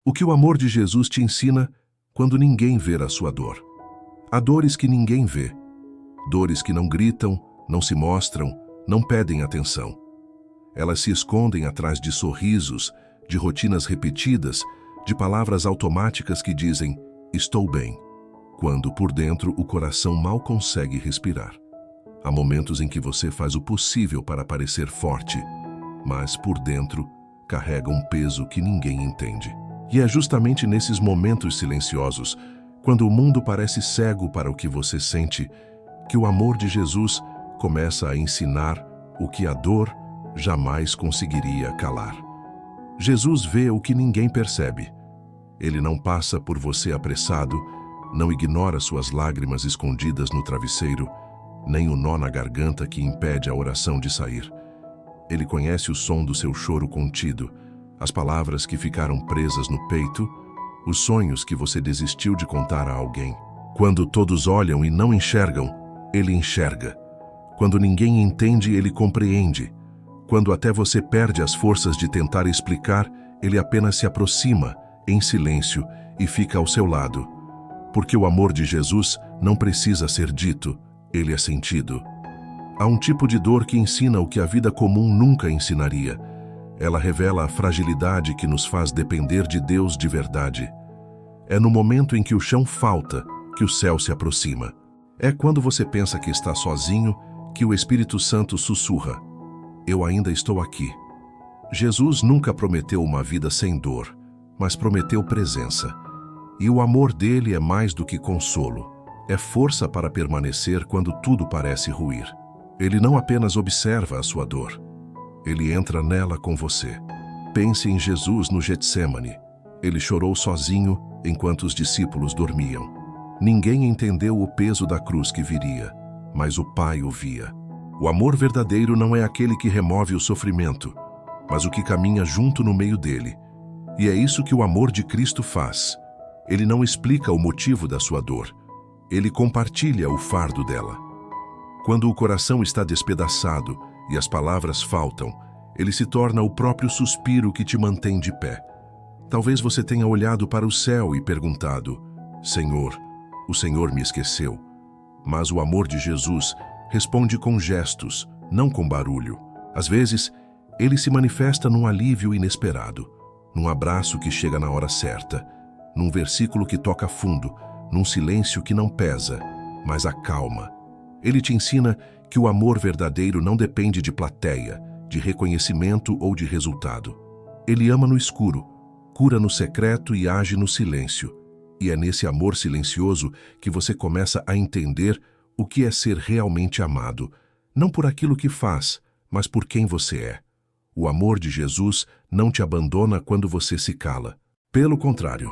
O que o amor de Jesus te ensina quando ninguém vê a sua dor. Há dores que ninguém vê, dores que não gritam, não se mostram, não pedem atenção. Elas se escondem atrás de sorrisos, de rotinas repetidas, de palavras automáticas que dizem "estou bem", quando por dentro o coração mal consegue respirar. Há momentos em que você faz o possível para parecer forte, mas por dentro carrega um peso que ninguém entende. E é justamente nesses momentos silenciosos, quando o mundo parece cego para o que você sente, que o amor de Jesus começa a ensinar o que a dor jamais conseguiria calar. Jesus vê o que ninguém percebe. Ele não passa por você apressado, não ignora suas lágrimas escondidas no travesseiro, nem o nó na garganta que impede a oração de sair. Ele conhece o som do seu choro contido, as palavras que ficaram presas no peito, os sonhos que você desistiu de contar a alguém. Quando todos olham e não enxergam, ele enxerga. Quando ninguém entende, ele compreende. Quando até você perde as forças de tentar explicar, ele apenas se aproxima, em silêncio, e fica ao seu lado. Porque o amor de Jesus não precisa ser dito, ele é sentido. Há um tipo de dor que ensina o que a vida comum nunca ensinaria. Ela revela a fragilidade que nos faz depender de Deus de verdade. É no momento em que o chão falta que o céu se aproxima. É quando você pensa que está sozinho que o Espírito Santo sussurra: "Eu ainda estou aqui." Jesus nunca prometeu uma vida sem dor, mas prometeu presença. E o amor dele é mais do que consolo. É força para permanecer quando tudo parece ruir. Ele não apenas observa a sua dor, ele entra nela com você. Pense em Jesus no Getsêmani. Ele chorou sozinho enquanto os discípulos dormiam. Ninguém entendeu o peso da cruz que viria, mas o Pai o via. O amor verdadeiro não é aquele que remove o sofrimento, mas o que caminha junto no meio dele. E é isso que o amor de Cristo faz. Ele não explica o motivo da sua dor. Ele compartilha o fardo dela. Quando o coração está despedaçado e as palavras faltam, ele se torna o próprio suspiro que te mantém de pé. Talvez você tenha olhado para o céu e perguntado: "Senhor, o Senhor me esqueceu?" Mas o amor de Jesus responde com gestos, não com barulho. Às vezes, ele se manifesta num alívio inesperado, num abraço que chega na hora certa, num versículo que toca fundo, num silêncio que não pesa, mas acalma. Ele te ensina que o amor verdadeiro não depende de plateia, de reconhecimento ou de resultado. Ele ama no escuro, cura no secreto e age no silêncio. E é nesse amor silencioso que você começa a entender o que é ser realmente amado, não por aquilo que faz, mas por quem você é. O amor de Jesus não te abandona quando você se cala. Pelo contrário,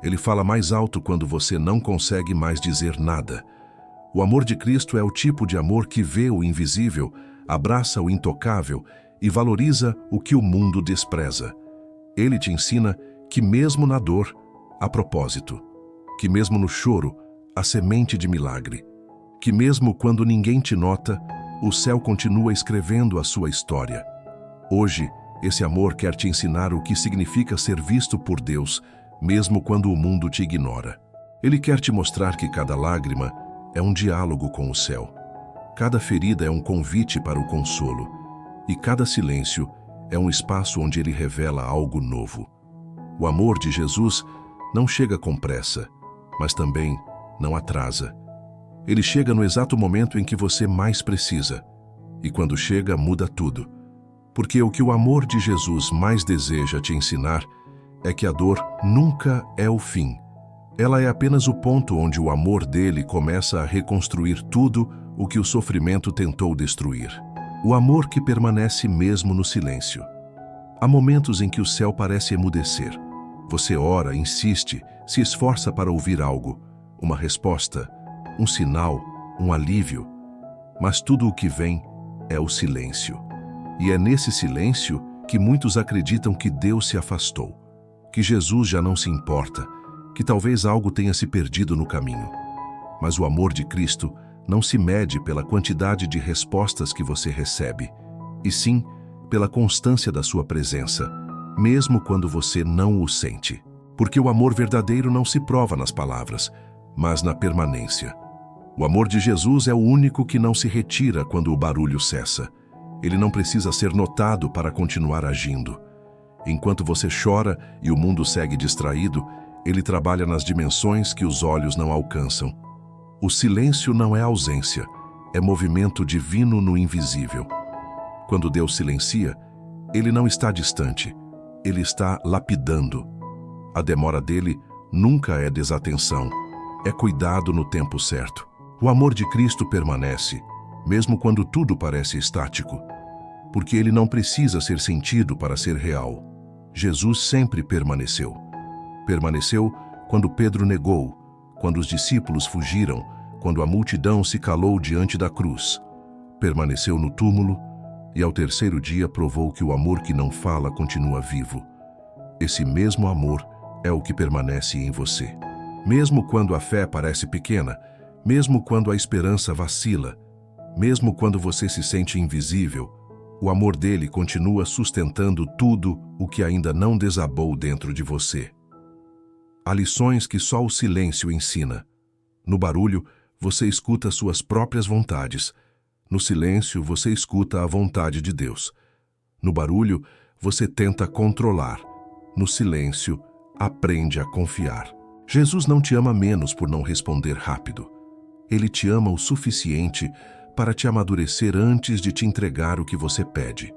ele fala mais alto quando você não consegue mais dizer nada. O amor de Cristo é o tipo de amor que vê o invisível, abraça o intocável e valoriza o que o mundo despreza. Ele te ensina que mesmo na dor, há propósito, que mesmo no choro, há semente de milagre, que mesmo quando ninguém te nota, o céu continua escrevendo a sua história. Hoje, esse amor quer te ensinar o que significa ser visto por Deus, mesmo quando o mundo te ignora. Ele quer te mostrar que cada lágrima é um diálogo com o céu. Cada ferida é um convite para o consolo. E cada silêncio é um espaço onde ele revela algo novo. O amor de Jesus não chega com pressa, mas também não atrasa. Ele chega no exato momento em que você mais precisa. E quando chega, muda tudo. Porque o que o amor de Jesus mais deseja te ensinar é que a dor nunca é o fim. Ela é apenas o ponto onde o amor dele começa a reconstruir tudo o que o sofrimento tentou destruir. O amor que permanece mesmo no silêncio. Há momentos em que o céu parece emudecer. Você ora, insiste, se esforça para ouvir algo, uma resposta, um sinal, um alívio. Mas tudo o que vem é o silêncio. E é nesse silêncio que muitos acreditam que Deus se afastou, que Jesus já não se importa, que talvez algo tenha se perdido no caminho. Mas o amor de Cristo não se mede pela quantidade de respostas que você recebe, e sim pela constância da sua presença, mesmo quando você não o sente. Porque o amor verdadeiro não se prova nas palavras, mas na permanência. O amor de Jesus é o único que não se retira quando o barulho cessa. Ele não precisa ser notado para continuar agindo. Enquanto você chora e o mundo segue distraído, ele trabalha nas dimensões que os olhos não alcançam. O silêncio não é ausência, é movimento divino no invisível. Quando Deus silencia, ele não está distante, ele está lapidando. A demora dele nunca é desatenção, é cuidado no tempo certo. O amor de Cristo permanece, mesmo quando tudo parece estático, porque ele não precisa ser sentido para ser real. Jesus sempre permaneceu. Permaneceu quando Pedro negou, quando os discípulos fugiram, quando a multidão se calou diante da cruz. Permaneceu no túmulo e ao terceiro dia provou que o amor que não fala continua vivo. Esse mesmo amor é o que permanece em você. Mesmo quando a fé parece pequena, mesmo quando a esperança vacila, mesmo quando você se sente invisível, o amor dele continua sustentando tudo o que ainda não desabou dentro de você. Há lições que só o silêncio ensina. No barulho, você escuta suas próprias vontades. No silêncio, você escuta a vontade de Deus. No barulho, você tenta controlar. No silêncio, aprende a confiar. Jesus não te ama menos por não responder rápido. Ele te ama o suficiente para te amadurecer antes de te entregar o que você pede.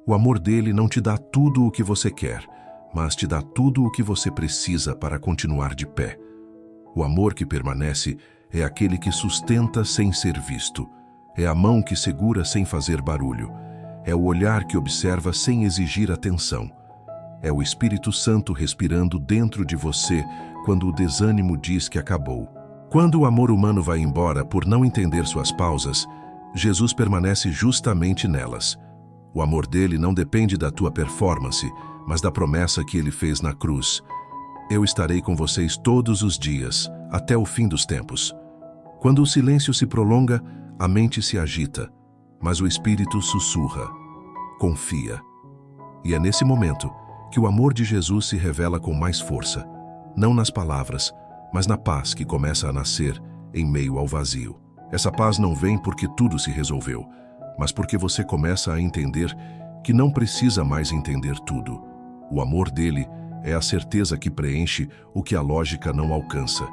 O amor dele não te dá tudo o que você quer, mas te dá tudo o que você precisa para continuar de pé. O amor que permanece é aquele que sustenta sem ser visto. É a mão que segura sem fazer barulho. É o olhar que observa sem exigir atenção. É o Espírito Santo respirando dentro de você quando o desânimo diz que acabou. Quando o amor humano vai embora por não entender suas pausas, Jesus permanece justamente nelas. O amor dele não depende da tua performance, mas da promessa que ele fez na cruz. Eu estarei com vocês todos os dias, até o fim dos tempos. Quando o silêncio se prolonga, a mente se agita, mas o Espírito sussurra. Confia. E é nesse momento que o amor de Jesus se revela com mais força, não nas palavras, mas na paz que começa a nascer em meio ao vazio. Essa paz não vem porque tudo se resolveu, mas porque você começa a entender que não precisa mais entender tudo. O amor dele é a certeza que preenche o que a lógica não alcança.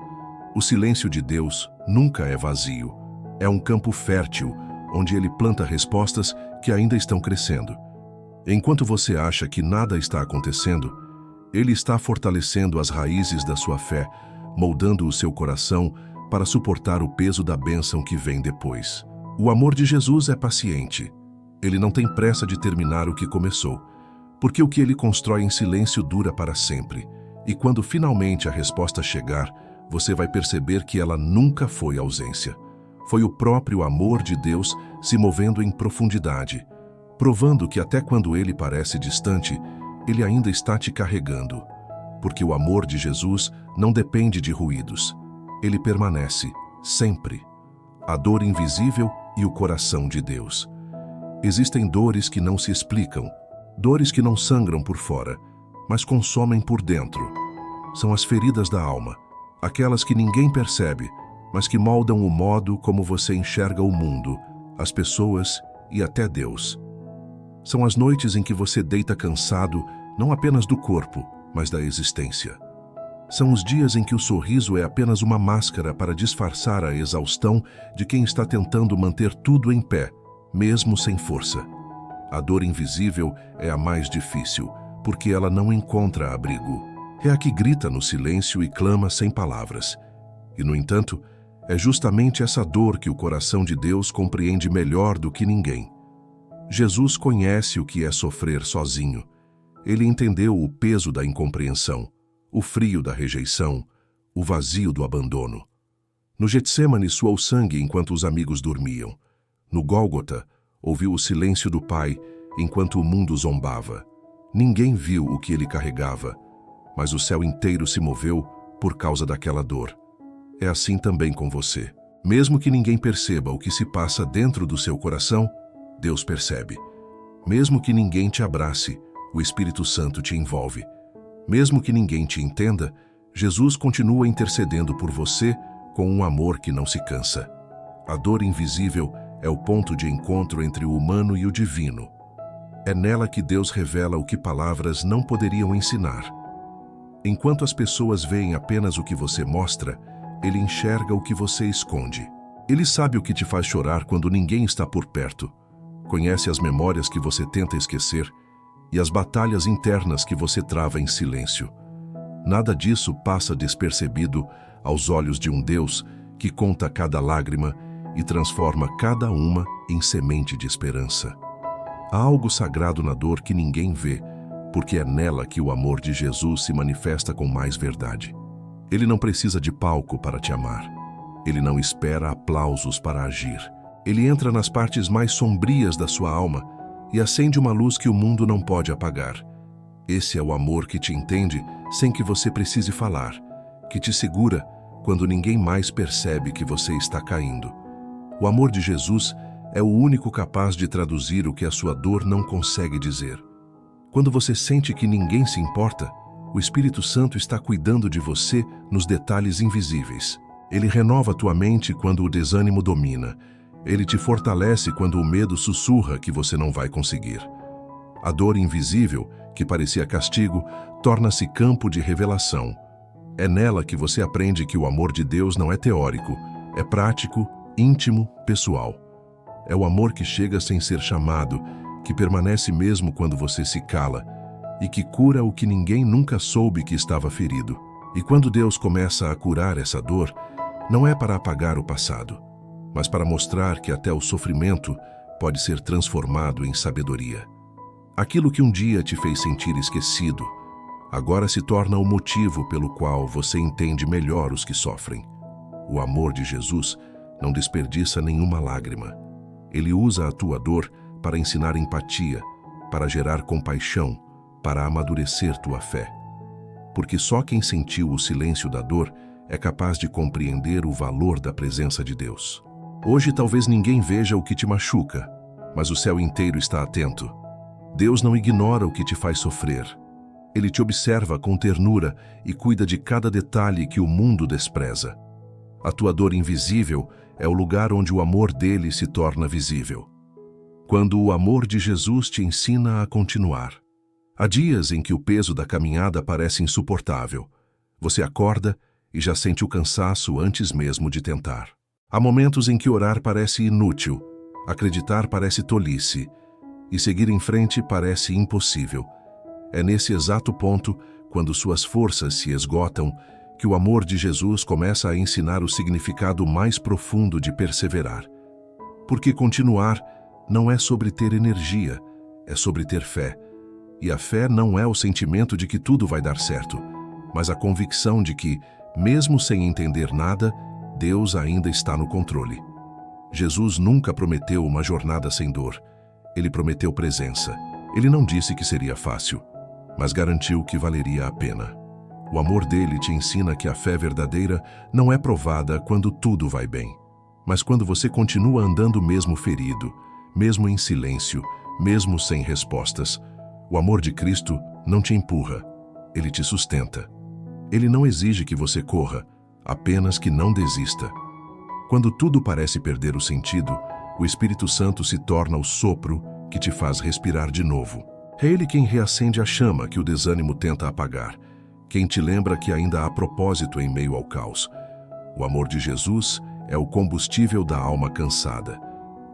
O silêncio de Deus nunca é vazio. É um campo fértil, onde ele planta respostas que ainda estão crescendo. Enquanto você acha que nada está acontecendo, ele está fortalecendo as raízes da sua fé, moldando o seu coração para suportar o peso da bênção que vem depois. O amor de Jesus é paciente. Ele não tem pressa de terminar o que começou, porque o que ele constrói em silêncio dura para sempre. E quando finalmente a resposta chegar, você vai perceber que ela nunca foi ausência. Foi o próprio amor de Deus se movendo em profundidade, provando que até quando ele parece distante, ele ainda está te carregando. Porque o amor de Jesus não depende de ruídos. Ele permanece, sempre. A dor invisível e o coração de Deus. Existem dores que não se explicam, dores que não sangram por fora, mas consomem por dentro. São as feridas da alma, aquelas que ninguém percebe, mas que moldam o modo como você enxerga o mundo, as pessoas e até Deus. São as noites em que você deita cansado, não apenas do corpo, mas da existência. São os dias em que o sorriso é apenas uma máscara para disfarçar a exaustão de quem está tentando manter tudo em pé, mesmo sem força. A dor invisível é a mais difícil, porque ela não encontra abrigo. É a que grita no silêncio e clama sem palavras. E, no entanto, é justamente essa dor que o coração de Deus compreende melhor do que ninguém. Jesus conhece o que é sofrer sozinho. Ele entendeu o peso da incompreensão, o frio da rejeição, o vazio do abandono. No Getsêmani suou sangue enquanto os amigos dormiam. No Gólgota, ouviu o silêncio do Pai enquanto o mundo zombava. Ninguém viu o que ele carregava, mas o céu inteiro se moveu por causa daquela dor. É assim também com você. Mesmo que ninguém perceba o que se passa dentro do seu coração, Deus percebe. Mesmo que ninguém te abrace, o Espírito Santo te envolve. Mesmo que ninguém te entenda, Jesus continua intercedendo por você com um amor que não se cansa. A dor invisível é o ponto de encontro entre o humano e o divino. É nela que Deus revela o que palavras não poderiam ensinar. Enquanto as pessoas veem apenas o que você mostra, Ele enxerga o que você esconde. Ele sabe o que te faz chorar quando ninguém está por perto. Conhece as memórias que você tenta esquecer e as batalhas internas que você trava em silêncio. Nada disso passa despercebido aos olhos de um Deus que conta cada lágrima e transforma cada uma em semente de esperança. Há algo sagrado na dor que ninguém vê, porque é nela que o amor de Jesus se manifesta com mais verdade. Ele não precisa de palco para te amar. Ele não espera aplausos para agir. Ele entra nas partes mais sombrias da sua alma e acende uma luz que o mundo não pode apagar. Esse é o amor que te entende sem que você precise falar, que te segura quando ninguém mais percebe que você está caindo. O amor de Jesus é o único capaz de traduzir o que a sua dor não consegue dizer. Quando você sente que ninguém se importa, o Espírito Santo está cuidando de você nos detalhes invisíveis. Ele renova tua mente quando o desânimo domina. Ele te fortalece quando o medo sussurra que você não vai conseguir. A dor invisível, que parecia castigo, torna-se campo de revelação. É nela que você aprende que o amor de Deus não é teórico, é prático, íntimo, pessoal. É o amor que chega sem ser chamado, que permanece mesmo quando você se cala, e que cura o que ninguém nunca soube que estava ferido. E quando Deus começa a curar essa dor, não é para apagar o passado, mas para mostrar que até o sofrimento pode ser transformado em sabedoria. Aquilo que um dia te fez sentir esquecido, agora se torna o motivo pelo qual você entende melhor os que sofrem. O amor de Jesus não desperdiça nenhuma lágrima. Ele usa a tua dor para ensinar empatia, para gerar compaixão, para amadurecer tua fé. Porque só quem sentiu o silêncio da dor é capaz de compreender o valor da presença de Deus. Hoje talvez ninguém veja o que te machuca, mas o céu inteiro está atento. Deus não ignora o que te faz sofrer. Ele te observa com ternura e cuida de cada detalhe que o mundo despreza. A tua dor invisível é o lugar onde o amor dele se torna visível. Quando o amor de Jesus te ensina a continuar. Há dias em que o peso da caminhada parece insuportável. Você acorda e já sente o cansaço antes mesmo de tentar. Há momentos em que orar parece inútil, acreditar parece tolice, e seguir em frente parece impossível. É nesse exato ponto, quando suas forças se esgotam, que o amor de Jesus começa a ensinar o significado mais profundo de perseverar. Porque continuar não é sobre ter energia, é sobre ter fé. E a fé não é o sentimento de que tudo vai dar certo, mas a convicção de que, mesmo sem entender nada, Deus ainda está no controle. Jesus nunca prometeu uma jornada sem dor. Ele prometeu presença. Ele não disse que seria fácil, mas garantiu que valeria a pena. O amor dele te ensina que a fé verdadeira não é provada quando tudo vai bem, mas quando você continua andando mesmo ferido, mesmo em silêncio, mesmo sem respostas. O amor de Cristo não te empurra, ele te sustenta. Ele não exige que você corra, apenas que não desista. Quando tudo parece perder o sentido, o Espírito Santo se torna o sopro que te faz respirar de novo. É ele quem reacende a chama que o desânimo tenta apagar, quem te lembra que ainda há propósito em meio ao caos. O amor de Jesus é o combustível da alma cansada.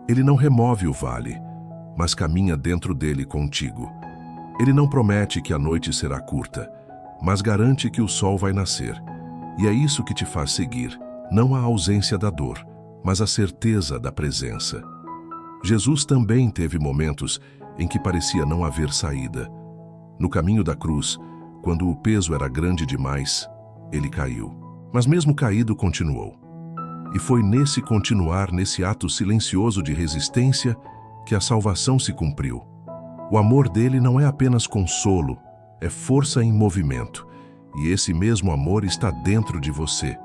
Ele não remove o vale, mas caminha dentro dele contigo. Ele não promete que a noite será curta, mas garante que o sol vai nascer. E é isso que te faz seguir, não a ausência da dor, mas a certeza da presença. Jesus também teve momentos em que parecia não haver saída. No caminho da cruz, quando o peso era grande demais, ele caiu. Mas mesmo caído, continuou. E foi nesse continuar, nesse ato silencioso de resistência, que a salvação se cumpriu. O amor dele não é apenas consolo, é força em movimento. E esse mesmo amor está dentro de você.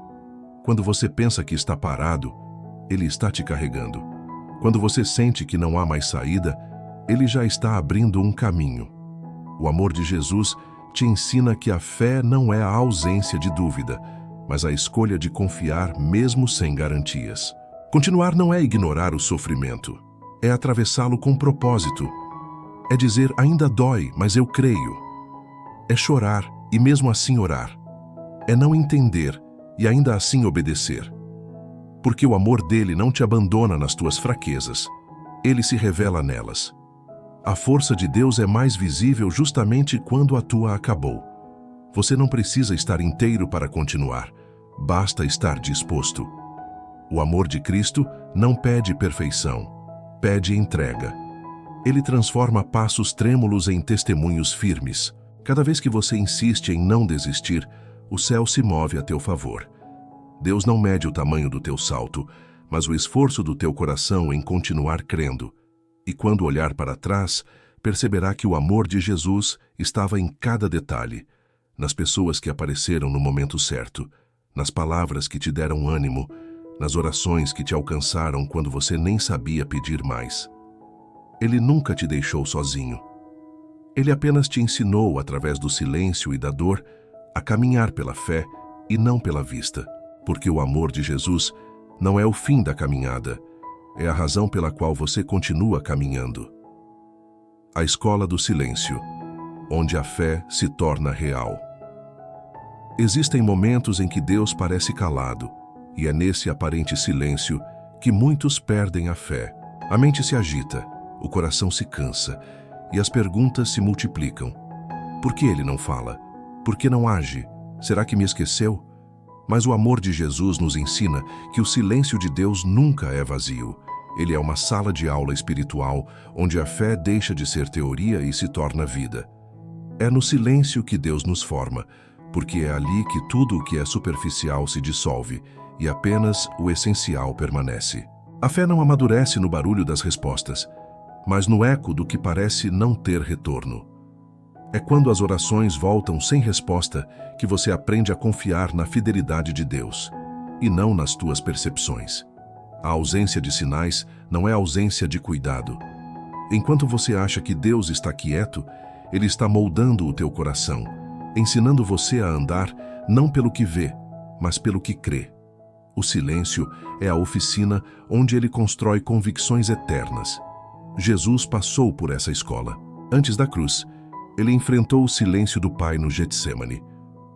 Quando você pensa que está parado, ele está te carregando. Quando você sente que não há mais saída, ele já está abrindo um caminho. O amor de Jesus te ensina que a fé não é a ausência de dúvida, mas a escolha de confiar mesmo sem garantias. Continuar não é ignorar o sofrimento, é atravessá-lo com propósito. É dizer, ainda dói, mas eu creio. É chorar e mesmo assim orar. É não entender e ainda assim obedecer. Porque o amor dele não te abandona nas tuas fraquezas. Ele se revela nelas. A força de Deus é mais visível justamente quando a tua acabou. Você não precisa estar inteiro para continuar. Basta estar disposto. O amor de Cristo não pede perfeição, pede entrega. Ele transforma passos trêmulos em testemunhos firmes. Cada vez que você insiste em não desistir, o céu se move a teu favor. Deus não mede o tamanho do teu salto, mas o esforço do teu coração em continuar crendo. E quando olhar para trás, perceberá que o amor de Jesus estava em cada detalhe, nas pessoas que apareceram no momento certo, nas palavras que te deram ânimo, nas orações que te alcançaram quando você nem sabia pedir mais. Ele nunca te deixou sozinho. Ele apenas te ensinou, através do silêncio e da dor, a caminhar pela fé e não pela vista, porque o amor de Jesus não é o fim da caminhada, é a razão pela qual você continua caminhando. A escola do silêncio, onde a fé se torna real. Existem momentos em que Deus parece calado, e é nesse aparente silêncio que muitos perdem a fé. A mente se agita, o coração se cansa, e as perguntas se multiplicam. Por que ele não fala? Por que não age? Será que me esqueceu? Mas o amor de Jesus nos ensina que o silêncio de Deus nunca é vazio. Ele é uma sala de aula espiritual onde a fé deixa de ser teoria e se torna vida. É no silêncio que Deus nos forma, porque é ali que tudo o que é superficial se dissolve e apenas o essencial permanece. A fé não amadurece no barulho das respostas, mas no eco do que parece não ter retorno. É quando as orações voltam sem resposta que você aprende a confiar na fidelidade de Deus, e não nas tuas percepções. A ausência de sinais não é ausência de cuidado. Enquanto você acha que Deus está quieto, Ele está moldando o teu coração, ensinando você a andar não pelo que vê, mas pelo que crê. O silêncio é a oficina onde Ele constrói convicções eternas. Jesus passou por essa escola. Antes da cruz, Ele enfrentou o silêncio do Pai no Getsêmani.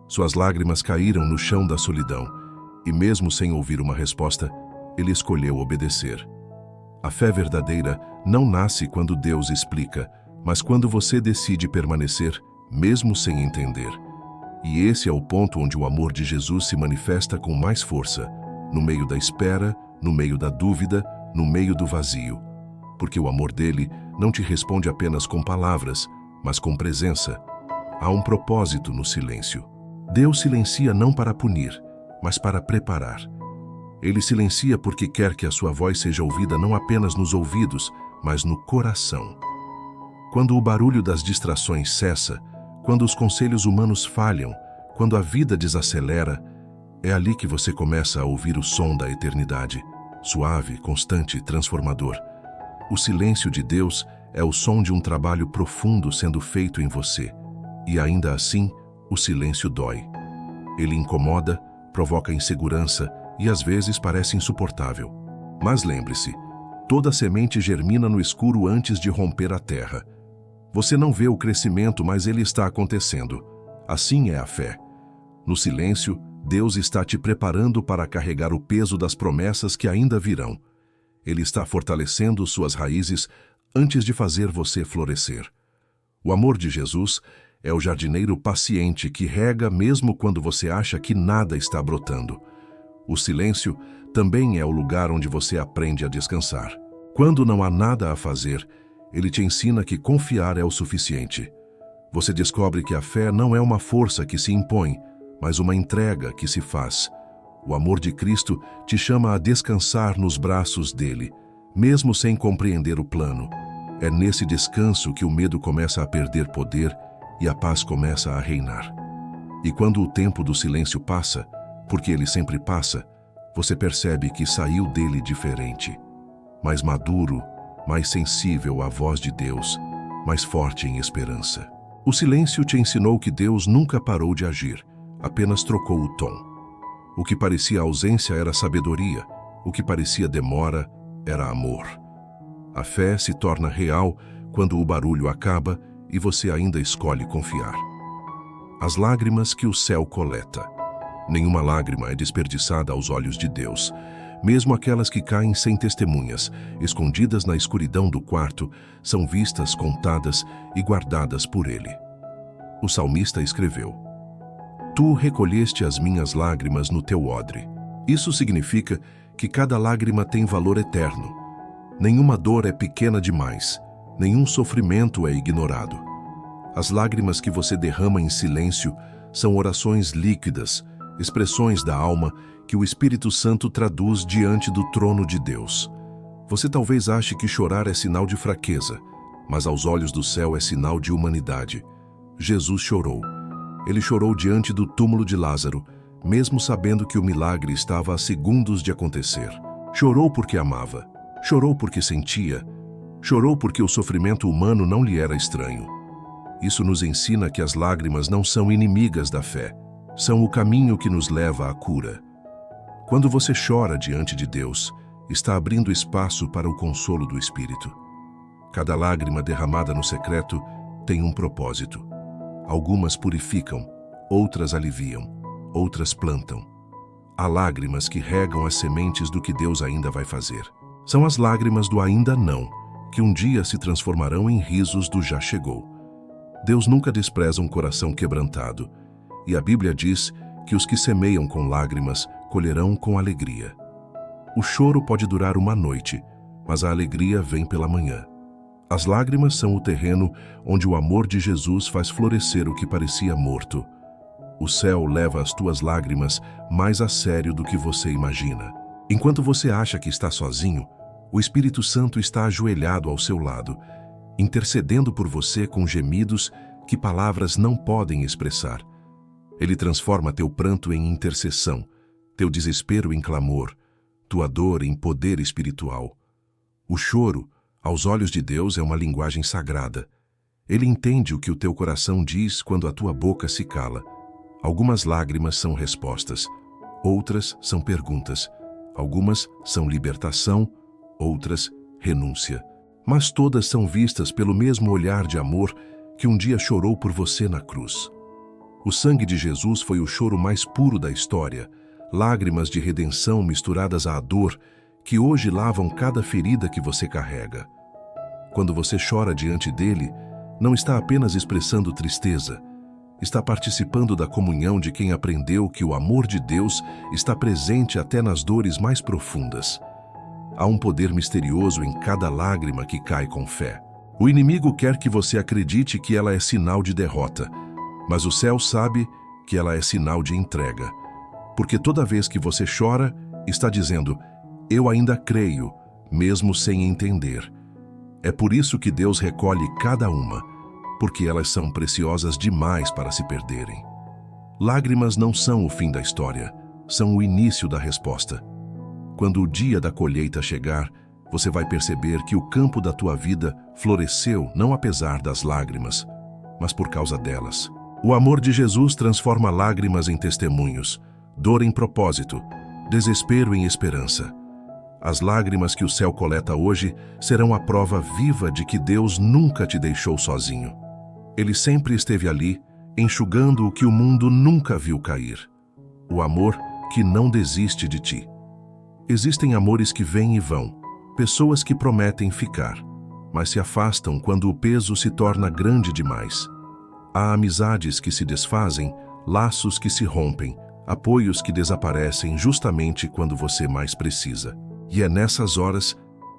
Suas lágrimas caíram no chão da solidão, e mesmo sem ouvir uma resposta, Ele escolheu obedecer. A fé verdadeira não nasce quando Deus explica, mas quando você decide permanecer, mesmo sem entender. E esse é o ponto onde o amor de Jesus se manifesta com mais força, no meio da espera, no meio da dúvida, no meio do vazio. Porque o amor dele não te responde apenas com palavras, mas com presença. Há um propósito no silêncio. Deus silencia não para punir, mas para preparar. Ele silencia porque quer que a sua voz seja ouvida não apenas nos ouvidos, mas no coração. Quando o barulho das distrações cessa, quando os conselhos humanos falham, quando a vida desacelera, é ali que você começa a ouvir o som da eternidade, suave, constante e transformador. O silêncio de Deus é o som de um trabalho profundo sendo feito em você, e ainda assim, o silêncio dói. Ele incomoda, provoca insegurança e às vezes parece insuportável. Mas lembre-se, toda semente germina no escuro antes de romper a terra. Você não vê o crescimento, mas ele está acontecendo. Assim é a fé. No silêncio, Deus está te preparando para carregar o peso das promessas que ainda virão. Ele está fortalecendo suas raízes antes de fazer você florescer. O amor de Jesus é o jardineiro paciente que rega mesmo quando você acha que nada está brotando. O silêncio também é o lugar onde você aprende a descansar. Quando não há nada a fazer, ele te ensina que confiar é o suficiente. Você descobre que a fé não é uma força que se impõe, mas uma entrega que se faz. O amor de Cristo te chama a descansar nos braços dele, mesmo sem compreender o plano. É nesse descanso que o medo começa a perder poder e a paz começa a reinar. E quando o tempo do silêncio passa, porque ele sempre passa, você percebe que saiu dele diferente, mais maduro, mais sensível à voz de Deus, mais forte em esperança. O silêncio te ensinou que Deus nunca parou de agir, apenas trocou o tom. O que parecia ausência era sabedoria, o que parecia demora era amor. A fé se torna real quando o barulho acaba e você ainda escolhe confiar. As lágrimas que o céu coleta. Nenhuma lágrima é desperdiçada aos olhos de Deus. Mesmo aquelas que caem sem testemunhas, escondidas na escuridão do quarto, são vistas, contadas e guardadas por Ele. O salmista escreveu: Tu recolheste as minhas lágrimas no teu odre. Isso significa que cada lágrima tem valor eterno. Nenhuma dor é pequena demais, nenhum sofrimento é ignorado. As lágrimas que você derrama em silêncio são orações líquidas, expressões da alma que o Espírito Santo traduz diante do trono de Deus. Você talvez ache que chorar é sinal de fraqueza, mas aos olhos do céu é sinal de humanidade. Jesus chorou. Ele chorou diante do túmulo de Lázaro, mesmo sabendo que o milagre estava a segundos de acontecer. Chorou porque amava, chorou porque sentia, chorou porque o sofrimento humano não lhe era estranho. Isso nos ensina que as lágrimas não são inimigas da fé, são o caminho que nos leva à cura. Quando você chora diante de Deus, está abrindo espaço para o consolo do Espírito. Cada lágrima derramada no secreto tem um propósito. Algumas purificam, outras aliviam, outras plantam. Há lágrimas que regam as sementes do que Deus ainda vai fazer. São as lágrimas do ainda não, que um dia se transformarão em risos do já chegou. Deus nunca despreza um coração quebrantado, e a Bíblia diz que os que semeiam com lágrimas colherão com alegria. O choro pode durar uma noite, mas a alegria vem pela manhã. As lágrimas são o terreno onde o amor de Jesus faz florescer o que parecia morto. O céu leva as tuas lágrimas mais a sério do que você imagina. Enquanto você acha que está sozinho, o Espírito Santo está ajoelhado ao seu lado, intercedendo por você com gemidos que palavras não podem expressar. Ele transforma teu pranto em intercessão, teu desespero em clamor, tua dor em poder espiritual. O choro, aos olhos de Deus, é uma linguagem sagrada. Ele entende o que o teu coração diz quando a tua boca se cala. Algumas lágrimas são respostas, outras são perguntas, algumas são libertação, outras renúncia. Mas todas são vistas pelo mesmo olhar de amor que um dia chorou por você na cruz. O sangue de Jesus foi o choro mais puro da história, lágrimas de redenção misturadas à dor que hoje lavam cada ferida que você carrega. Quando você chora diante dele, não está apenas expressando tristeza, está participando da comunhão de quem aprendeu que o amor de Deus está presente até nas dores mais profundas. Há um poder misterioso em cada lágrima que cai com fé. O inimigo quer que você acredite que ela é sinal de derrota, mas o céu sabe que ela é sinal de entrega. Porque toda vez que você chora, está dizendo: eu ainda creio, mesmo sem entender. É por isso que Deus recolhe cada uma, porque elas são preciosas demais para se perderem. Lágrimas não são o fim da história, são o início da resposta. Quando o dia da colheita chegar, você vai perceber que o campo da tua vida floresceu não apesar das lágrimas, mas por causa delas. O amor de Jesus transforma lágrimas em testemunhos, dor em propósito, desespero em esperança. As lágrimas que o céu coleta hoje serão a prova viva de que Deus nunca te deixou sozinho. Ele sempre esteve ali, enxugando o que o mundo nunca viu cair. O amor que não desiste de ti. Existem amores que vêm e vão, pessoas que prometem ficar, mas se afastam quando o peso se torna grande demais. Há amizades que se desfazem, laços que se rompem, apoios que desaparecem justamente quando você mais precisa. E é nessas horas,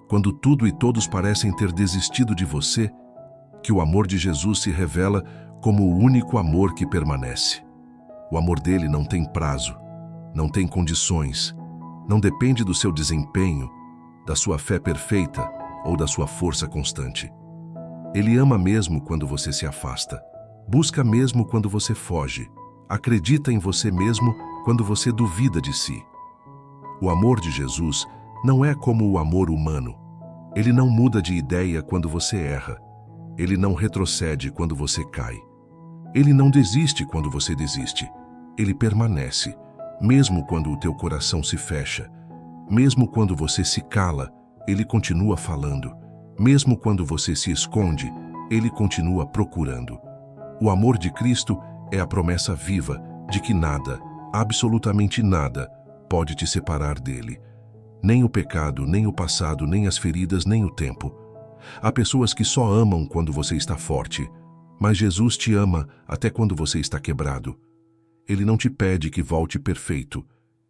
quando tudo e todos parecem ter desistido de você, que o amor de Jesus se revela como o único amor que permanece. O amor dele não tem prazo, não tem condições, não depende do seu desempenho, da sua fé perfeita ou da sua força constante. Ele ama mesmo quando você se afasta, busca mesmo quando você foge, acredita em você mesmo quando você duvida de si. O amor de Jesus não é como o amor humano. Ele não muda de ideia quando você erra. Ele não retrocede quando você cai. Ele não desiste quando você desiste. Ele permanece, mesmo quando o teu coração se fecha. Mesmo quando você se cala, ele continua falando. Mesmo quando você se esconde, ele continua procurando. O amor de Cristo é a promessa viva de que nada, absolutamente nada, pode te separar dele. Nem o pecado, nem o passado, nem as feridas, nem o tempo. Há pessoas que só amam quando você está forte, mas Jesus te ama até quando você está quebrado. Ele não te pede que volte perfeito,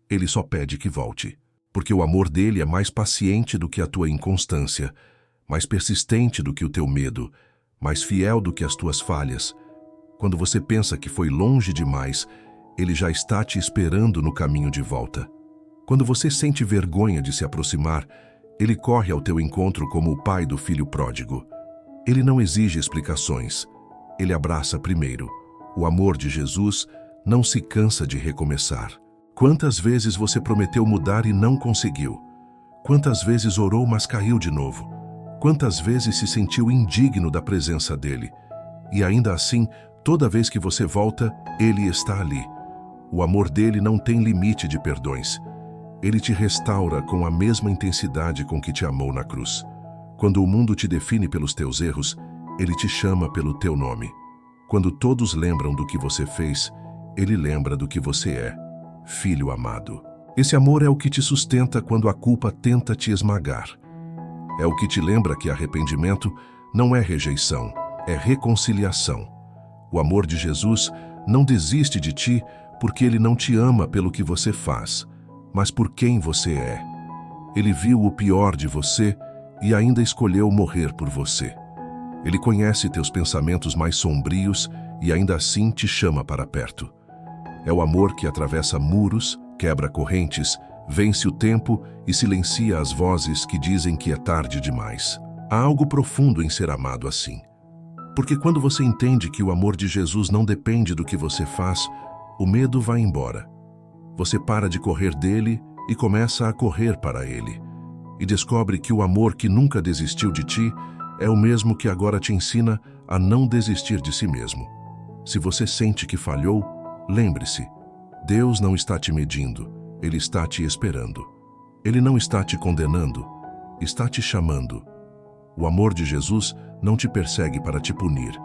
ele só pede que volte. Porque o amor dele é mais paciente do que a tua inconstância, mais persistente do que o teu medo, mais fiel do que as tuas falhas. Quando você pensa que foi longe demais, ele já está te esperando no caminho de volta. Quando você sente vergonha de se aproximar, ele corre ao teu encontro como o pai do filho pródigo. Ele não exige explicações, ele abraça primeiro. O amor de Jesus não se cansa de recomeçar. Quantas vezes você prometeu mudar e não conseguiu? Quantas vezes orou, mas caiu de novo? Quantas vezes se sentiu indigno da presença dele? E ainda assim, toda vez que você volta, ele está ali. O amor dele não tem limite de perdões. Ele te restaura com a mesma intensidade com que te amou na cruz. Quando o mundo te define pelos teus erros, ele te chama pelo teu nome. Quando todos lembram do que você fez, ele lembra do que você é. Filho amado. Esse amor é o que te sustenta quando a culpa tenta te esmagar. É o que te lembra que arrependimento não é rejeição, é reconciliação. O amor de Jesus não desiste de ti porque ele não te ama pelo que você faz, mas por quem você é. Ele viu o pior de você e ainda escolheu morrer por você. Ele conhece teus pensamentos mais sombrios e ainda assim te chama para perto. É o amor que atravessa muros, quebra correntes, vence o tempo e silencia as vozes que dizem que é tarde demais. Há algo profundo em ser amado assim. Porque quando você entende que o amor de Jesus não depende do que você faz, o medo vai embora. Você para de correr dele e começa a correr para ele. E descobre que o amor que nunca desistiu de ti é o mesmo que agora te ensina a não desistir de si mesmo. Se você sente que falhou, lembre-se, Deus não está te medindo, Ele está te esperando. Ele não está te condenando, está te chamando. O amor de Jesus não te persegue para te punir,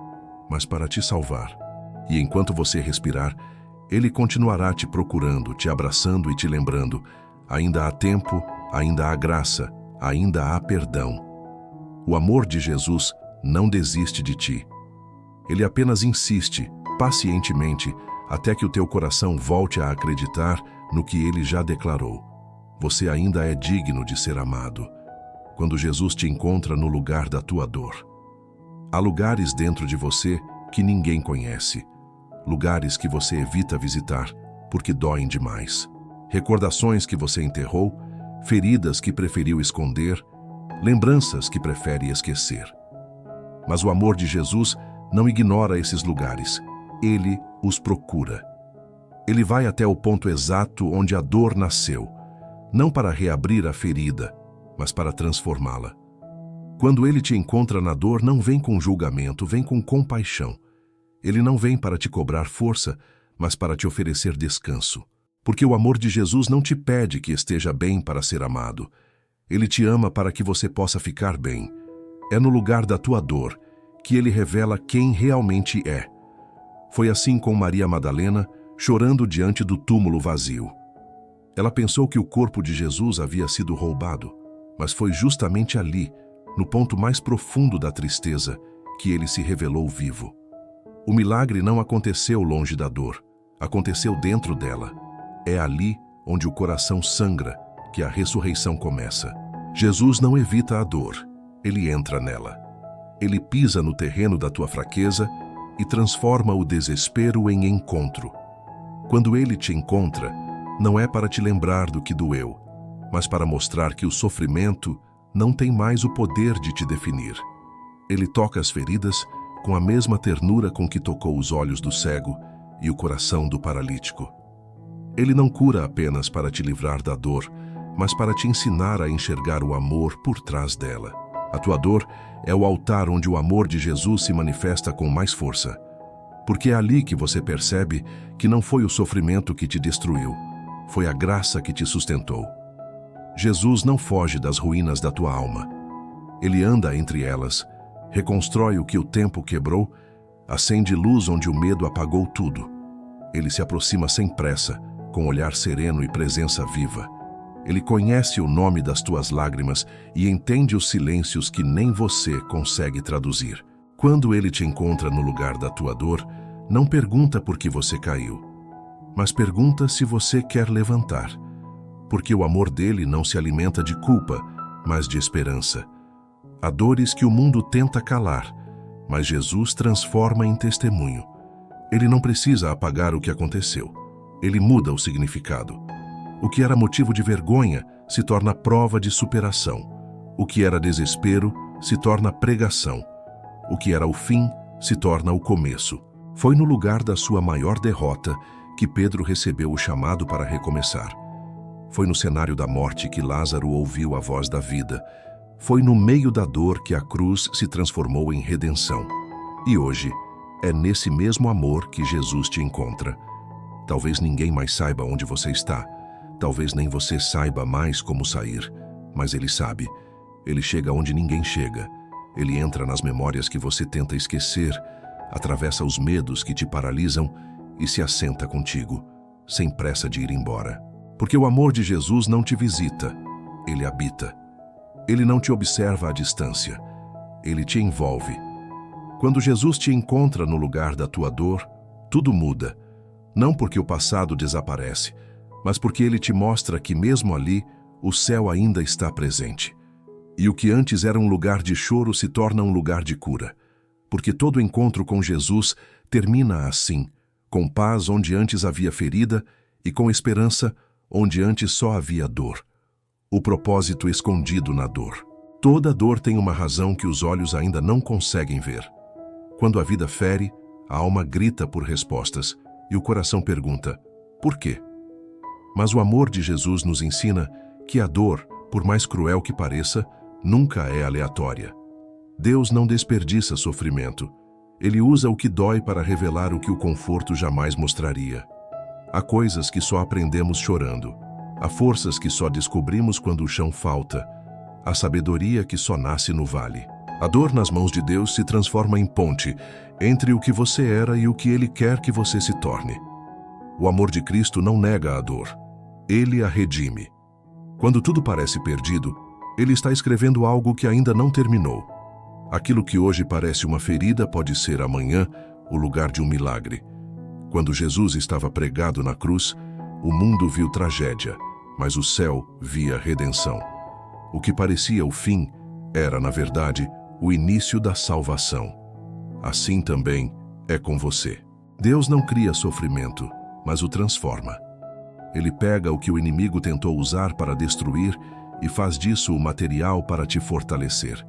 mas para te salvar. E enquanto você respirar, Ele continuará te procurando, te abraçando e te lembrando. Ainda há tempo, ainda há graça, ainda há perdão. O amor de Jesus não desiste de ti. Ele apenas insiste, pacientemente, até que o teu coração volte a acreditar no que ele já declarou. Você ainda é digno de ser amado. Quando Jesus te encontra no lugar da tua dor. Há lugares dentro de você que ninguém conhece. Lugares que você evita visitar porque doem demais. Recordações que você enterrou, feridas que preferiu esconder, lembranças que prefere esquecer. Mas o amor de Jesus não ignora esses lugares. Ele os procura. Ele vai até o ponto exato onde a dor nasceu, não para reabrir a ferida, mas para transformá-la. Quando ele te encontra na dor, não vem com julgamento, vem com compaixão. Ele não vem para te cobrar força, mas para te oferecer descanso. Porque o amor de Jesus não te pede que esteja bem para ser amado. Ele te ama para que você possa ficar bem. É no lugar da tua dor que ele revela quem realmente é. Foi assim com Maria Madalena, chorando diante do túmulo vazio. Ela pensou que o corpo de Jesus havia sido roubado, mas foi justamente ali, no ponto mais profundo da tristeza, que ele se revelou vivo. O milagre não aconteceu longe da dor, aconteceu dentro dela. É ali onde o coração sangra que a ressurreição começa. Jesus não evita a dor, ele entra nela. Ele pisa no terreno da tua fraqueza e transforma o desespero em encontro. Quando ele te encontra, não é para te lembrar do que doeu, mas para mostrar que o sofrimento não tem mais o poder de te definir. Ele toca as feridas com a mesma ternura com que tocou os olhos do cego e o coração do paralítico. Ele não cura apenas para te livrar da dor, mas para te ensinar a enxergar o amor por trás dela. A tua dor é o altar onde o amor de Jesus se manifesta com mais força. Porque é ali que você percebe que não foi o sofrimento que te destruiu, foi a graça que te sustentou. Jesus não foge das ruínas da tua alma. Ele anda entre elas, reconstrói o que o tempo quebrou, acende luz onde o medo apagou tudo. Ele se aproxima sem pressa, com olhar sereno e presença viva. Ele conhece o nome das tuas lágrimas e entende os silêncios que nem você consegue traduzir. Quando ele te encontra no lugar da tua dor, não pergunta por que você caiu, mas pergunta se você quer levantar. Porque o amor dele não se alimenta de culpa, mas de esperança. Há dores que o mundo tenta calar, mas Jesus transforma em testemunho. Ele não precisa apagar o que aconteceu. Ele muda o significado. O que era motivo de vergonha se torna prova de superação. O que era desespero se torna pregação. O que era o fim se torna o começo. Foi no lugar da sua maior derrota que Pedro recebeu o chamado para recomeçar. Foi no cenário da morte que Lázaro ouviu a voz da vida. Foi no meio da dor que a cruz se transformou em redenção. E hoje, é nesse mesmo amor que Jesus te encontra. Talvez ninguém mais saiba onde você está. Talvez nem você saiba mais como sair. Mas ele sabe. Ele chega onde ninguém chega. Ele entra nas memórias que você tenta esquecer, atravessa os medos que te paralisam e se assenta contigo, sem pressa de ir embora. Porque o amor de Jesus não te visita, ele habita. Ele não te observa à distância, ele te envolve. Quando Jesus te encontra no lugar da tua dor, tudo muda. Não porque o passado desaparece, mas porque ele te mostra que mesmo ali, o céu ainda está presente. E o que antes era um lugar de choro se torna um lugar de cura. Porque todo encontro com Jesus termina assim, com paz onde antes havia ferida e com esperança onde antes só havia dor. O propósito escondido na dor. Toda dor tem uma razão que os olhos ainda não conseguem ver. Quando a vida fere, a alma grita por respostas e o coração pergunta, por quê? Mas o amor de Jesus nos ensina que a dor, por mais cruel que pareça, nunca é aleatória. Deus não desperdiça sofrimento. Ele usa o que dói para revelar o que o conforto jamais mostraria. Há coisas que só aprendemos chorando. Há forças que só descobrimos quando o chão falta. Há sabedoria que só nasce no vale. A dor nas mãos de Deus se transforma em ponte entre o que você era e o que Ele quer que você se torne. O amor de Cristo não nega a dor. Ele a redime. Quando tudo parece perdido, Ele está escrevendo algo que ainda não terminou. Aquilo que hoje parece uma ferida pode ser amanhã o lugar de um milagre. Quando Jesus estava pregado na cruz, o mundo viu tragédia, mas o céu via redenção. O que parecia o fim era, na verdade, o início da salvação. Assim também é com você. Deus não cria sofrimento, mas o transforma. Ele pega o que o inimigo tentou usar para destruir e faz disso o material para te fortalecer.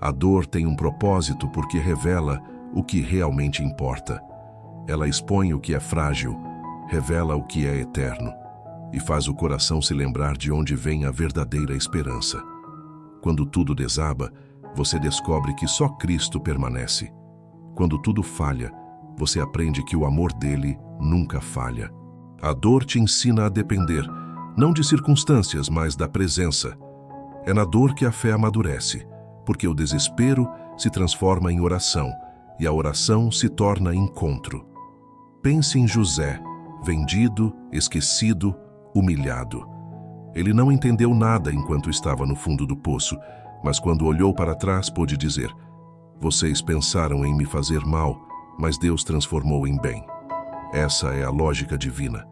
A dor tem um propósito porque revela o que realmente importa. Ela expõe o que é frágil, revela o que é eterno e faz o coração se lembrar de onde vem a verdadeira esperança. Quando tudo desaba, você descobre que só Cristo permanece. Quando tudo falha, você aprende que o amor dele nunca falha. A dor te ensina a depender, não de circunstâncias, mas da presença. É na dor que a fé amadurece, porque o desespero se transforma em oração e a oração se torna encontro. Pense em José, vendido, esquecido, humilhado. Ele não entendeu nada enquanto estava no fundo do poço, mas quando olhou para trás pôde dizer: vocês pensaram em me fazer mal, mas Deus transformou em bem. Essa é a lógica divina.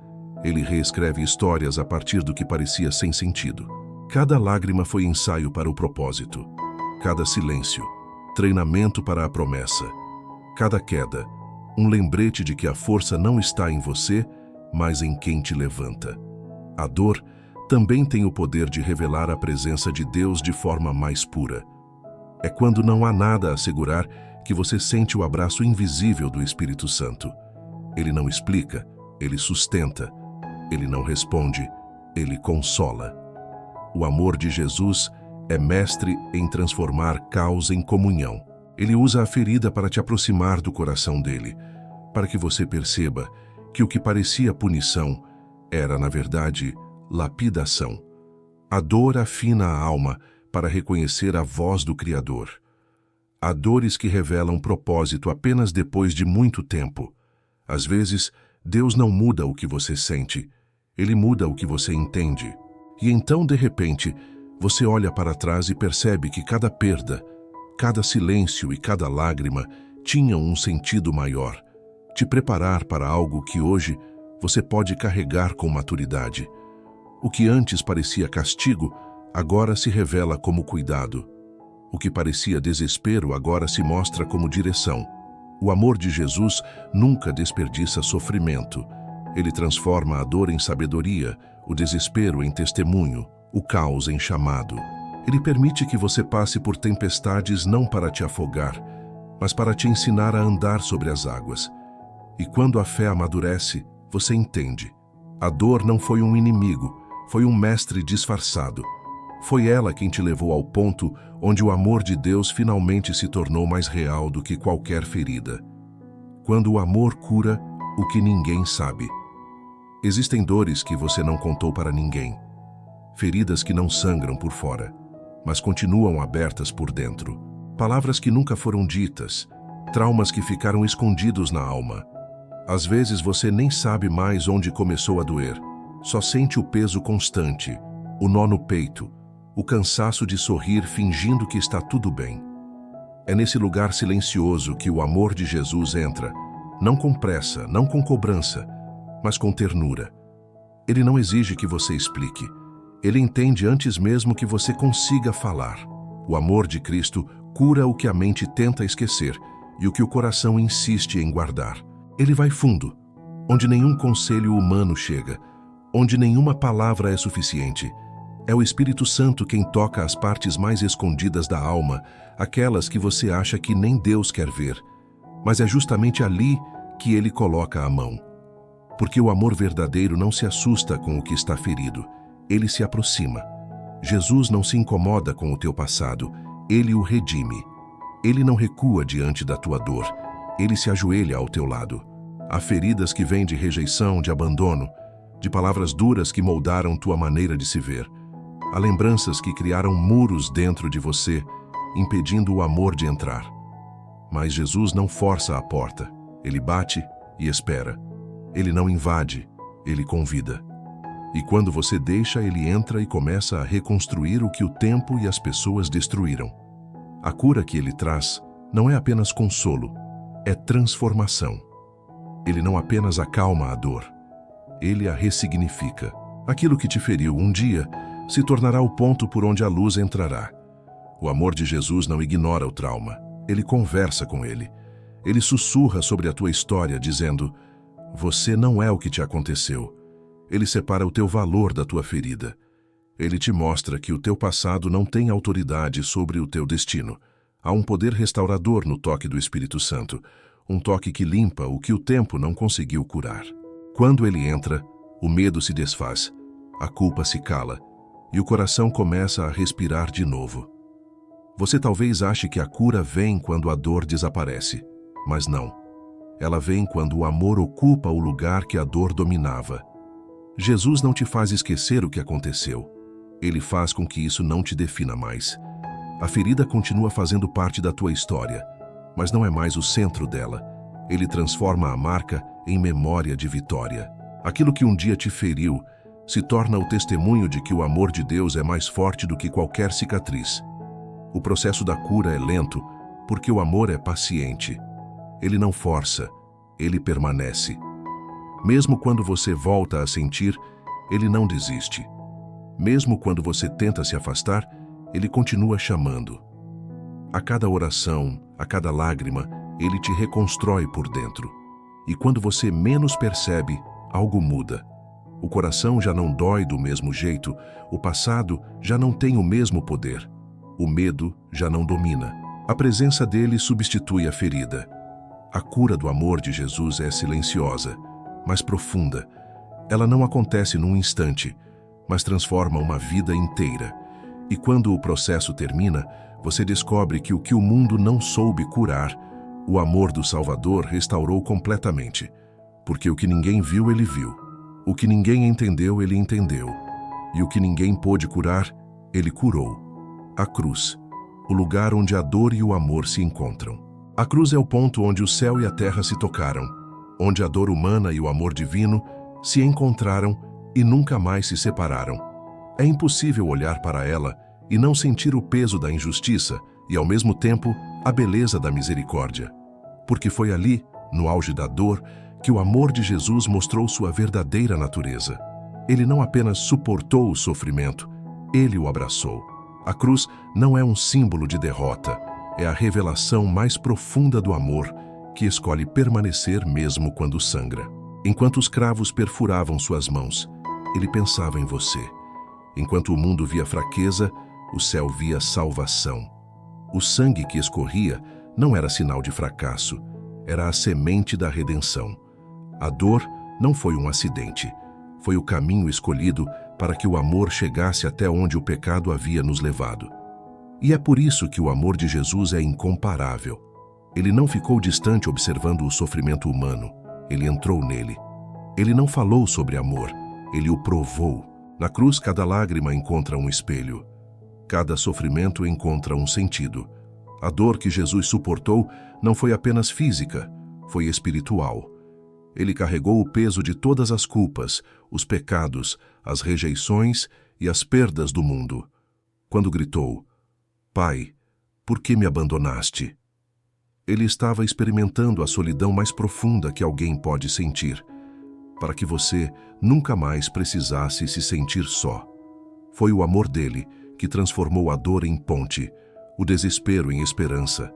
Ele reescreve histórias a partir do que parecia sem sentido. Cada lágrima foi ensaio para o propósito. Cada silêncio, treinamento para a promessa. Cada queda, um lembrete de que a força não está em você, mas em quem te levanta. A dor também tem o poder de revelar a presença de Deus de forma mais pura. É quando não há nada a segurar que você sente o abraço invisível do Espírito Santo. Ele não explica, ele sustenta. Ele não responde, ele consola. O amor de Jesus é mestre em transformar caos em comunhão. Ele usa a ferida para te aproximar do coração dele, para que você perceba que o que parecia punição era, na verdade, lapidação. A dor afina a alma para reconhecer a voz do Criador. Há dores que revelam propósito apenas depois de muito tempo. Às vezes, Deus não muda o que você sente, Ele muda o que você entende. E então, de repente, você olha para trás e percebe que cada perda, cada silêncio e cada lágrima tinham um sentido maior, te preparar para algo que hoje você pode carregar com maturidade. O que antes parecia castigo, agora se revela como cuidado. O que parecia desespero agora se mostra como direção. O amor de Jesus nunca desperdiça sofrimento. Ele transforma a dor em sabedoria, o desespero em testemunho, o caos em chamado. Ele permite que você passe por tempestades não para te afogar, mas para te ensinar a andar sobre as águas. E quando a fé amadurece, você entende. A dor não foi um inimigo, foi um mestre disfarçado. Foi ela quem te levou ao ponto onde o amor de Deus finalmente se tornou mais real do que qualquer ferida. Quando o amor cura o que ninguém sabe. Existem dores que você não contou para ninguém. Feridas que não sangram por fora, mas continuam abertas por dentro. Palavras que nunca foram ditas, traumas que ficaram escondidos na alma. Às vezes você nem sabe mais onde começou a doer. Só sente o peso constante, o nó no peito, o cansaço de sorrir fingindo que está tudo bem. É nesse lugar silencioso que o amor de Jesus entra, não com pressa, não com cobrança, mas com ternura. Ele não exige que você explique. Ele entende antes mesmo que você consiga falar. O amor de Cristo cura o que a mente tenta esquecer e o que o coração insiste em guardar. Ele vai fundo, onde nenhum conselho humano chega, onde nenhuma palavra é suficiente. É o Espírito Santo quem toca as partes mais escondidas da alma, aquelas que você acha que nem Deus quer ver. Mas é justamente ali que ele coloca a mão. Porque o amor verdadeiro não se assusta com o que está ferido, ele se aproxima. Jesus não se incomoda com o teu passado, ele o redime. Ele não recua diante da tua dor, ele se ajoelha ao teu lado. Há feridas que vêm de rejeição, de abandono, de palavras duras que moldaram tua maneira de se ver. Há lembranças que criaram muros dentro de você, impedindo o amor de entrar. Mas Jesus não força a porta, ele bate e espera. Ele não invade, ele convida. E quando você deixa, ele entra e começa a reconstruir o que o tempo e as pessoas destruíram. A cura que ele traz não é apenas consolo, é transformação. Ele não apenas acalma a dor, ele a ressignifica. Aquilo que te feriu um dia se tornará o ponto por onde a luz entrará. O amor de Jesus não ignora o trauma, ele conversa com ele. Ele sussurra sobre a tua história, dizendo: você não é o que te aconteceu. Ele separa o teu valor da tua ferida. Ele te mostra que o teu passado não tem autoridade sobre o teu destino. Há um poder restaurador no toque do Espírito Santo, um toque que limpa o que o tempo não conseguiu curar. Quando ele entra, o medo se desfaz, a culpa se cala e o coração começa a respirar de novo. Você talvez ache que a cura vem quando a dor desaparece, mas não. Ela vem quando o amor ocupa o lugar que a dor dominava. Jesus não te faz esquecer o que aconteceu. Ele faz com que isso não te defina mais. A ferida continua fazendo parte da tua história, mas não é mais o centro dela. Ele transforma a marca em memória de vitória. Aquilo que um dia te feriu se torna o testemunho de que o amor de Deus é mais forte do que qualquer cicatriz. O processo da cura é lento, porque o amor é paciente. Ele não força, ele permanece. Mesmo quando você volta a sentir, ele não desiste. Mesmo quando você tenta se afastar, ele continua chamando. A cada oração, a cada lágrima, ele te reconstrói por dentro. E quando você menos percebe, algo muda. O coração já não dói do mesmo jeito, o passado já não tem o mesmo poder. O medo já não domina. A presença dele substitui a ferida. A cura do amor de Jesus é silenciosa, mas profunda. Ela não acontece num instante, mas transforma uma vida inteira. E quando o processo termina, você descobre que o mundo não soube curar, O amor do Salvador restaurou completamente, porque o que ninguém viu, ele viu. O que ninguém entendeu, ele entendeu. E o que ninguém pôde curar, ele curou. A cruz, o lugar onde a dor e o amor se encontram. A cruz é o ponto onde o céu e a terra se tocaram, onde a dor humana e o amor divino se encontraram e nunca mais se separaram. É impossível olhar para ela e não sentir o peso da injustiça e, ao mesmo tempo, a beleza da misericórdia. Porque foi ali, no auge da dor, que o amor de Jesus mostrou sua verdadeira natureza. Ele não apenas suportou o sofrimento, ele o abraçou. A cruz não é um símbolo de derrota, é a revelação mais profunda do amor, que escolhe permanecer mesmo quando sangra. Enquanto os cravos perfuravam suas mãos, ele pensava em você. Enquanto o mundo via fraqueza, o céu via salvação. O sangue que escorria não era sinal de fracasso, era a semente da redenção. A dor não foi um acidente, foi o caminho escolhido para que o amor chegasse até onde o pecado havia nos levado. E é por isso que o amor de Jesus é incomparável. Ele não ficou distante observando o sofrimento humano, ele entrou nele. Ele não falou sobre amor, ele o provou. Na cruz, cada lágrima encontra um espelho. Cada sofrimento encontra um sentido. A dor que Jesus suportou não foi apenas física, foi espiritual. Ele carregou o peso de todas as culpas, os pecados, as rejeições e as perdas do mundo. Quando gritou, "Pai, por que me abandonaste?" Ele estava experimentando a solidão mais profunda que alguém pode sentir, para que você nunca mais precisasse se sentir só. Foi o amor dele que transformou a dor em ponte, o desespero em esperança,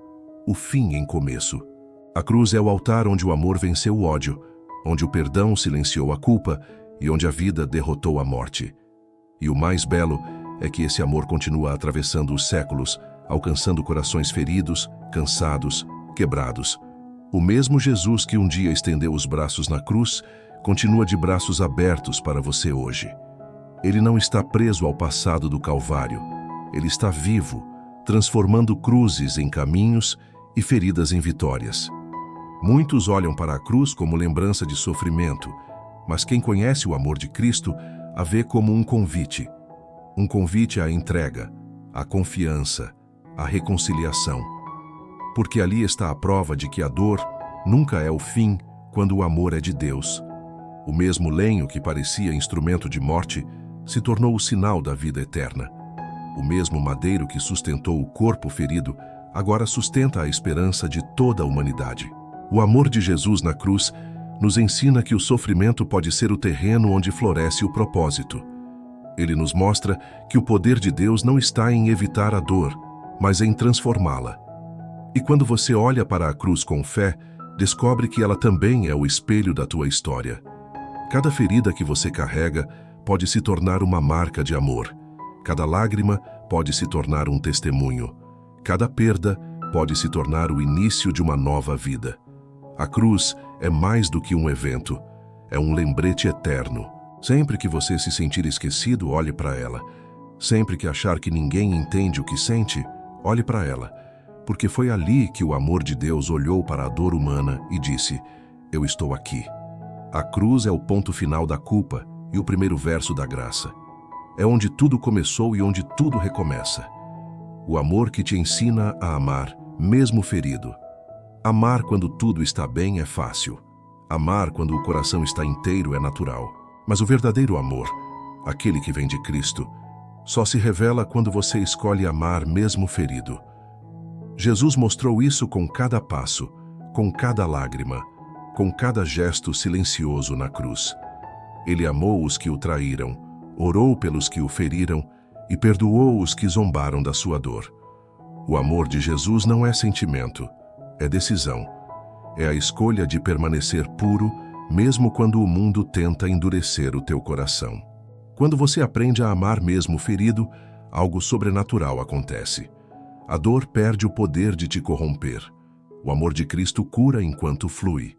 o fim em começo. A cruz é o altar onde o amor venceu o ódio, onde o perdão silenciou a culpa e onde a vida derrotou a morte. E o mais belo é que esse amor continua atravessando os séculos, alcançando corações feridos, cansados, quebrados. O mesmo Jesus que um dia estendeu os braços na cruz, continua de braços abertos para você hoje. Ele não está preso ao passado do Calvário. Ele está vivo, transformando cruzes em caminhos e feridas em vitórias. Muitos olham para a cruz como lembrança de sofrimento, mas quem conhece o amor de Cristo a vê como um convite à entrega, à confiança, à reconciliação. Porque ali está a prova de que a dor nunca é o fim quando o amor é de Deus. O mesmo lenho que parecia instrumento de morte se tornou o sinal da vida eterna. O mesmo madeiro que sustentou o corpo ferido agora sustenta a esperança de toda a humanidade. O amor de Jesus na cruz nos ensina que o sofrimento pode ser o terreno onde floresce o propósito. Ele nos mostra que o poder de Deus não está em evitar a dor, mas em transformá-la. E quando você olha para a cruz com fé, descobre que ela também é o espelho da tua história. Cada ferida que você carrega pode se tornar uma marca de amor. Cada lágrima pode se tornar um testemunho. Cada perda pode se tornar o início de uma nova vida. A cruz é mais do que um evento, é um lembrete eterno. Sempre que você se sentir esquecido, olhe para ela. Sempre que achar que ninguém entende o que sente, olhe para ela. Porque foi ali que o amor de Deus olhou para a dor humana e disse, "Eu estou aqui." A cruz é o ponto final da culpa e o primeiro verso da graça. É onde tudo começou e onde tudo recomeça. O amor que te ensina a amar, mesmo ferido. Amar quando tudo está bem é fácil. Amar quando o coração está inteiro é natural. Mas o verdadeiro amor, aquele que vem de Cristo, só se revela quando você escolhe amar mesmo ferido. Jesus mostrou isso com cada passo, com cada lágrima, com cada gesto silencioso na cruz. Ele amou os que o traíram, orou pelos que o feriram e perdoou os que zombaram da sua dor. O amor de Jesus não é sentimento, é decisão. É a escolha de permanecer puro, mesmo quando o mundo tenta endurecer o teu coração. Quando você aprende a amar mesmo ferido, algo sobrenatural acontece. A dor perde o poder de te corromper. O amor de Cristo cura enquanto flui.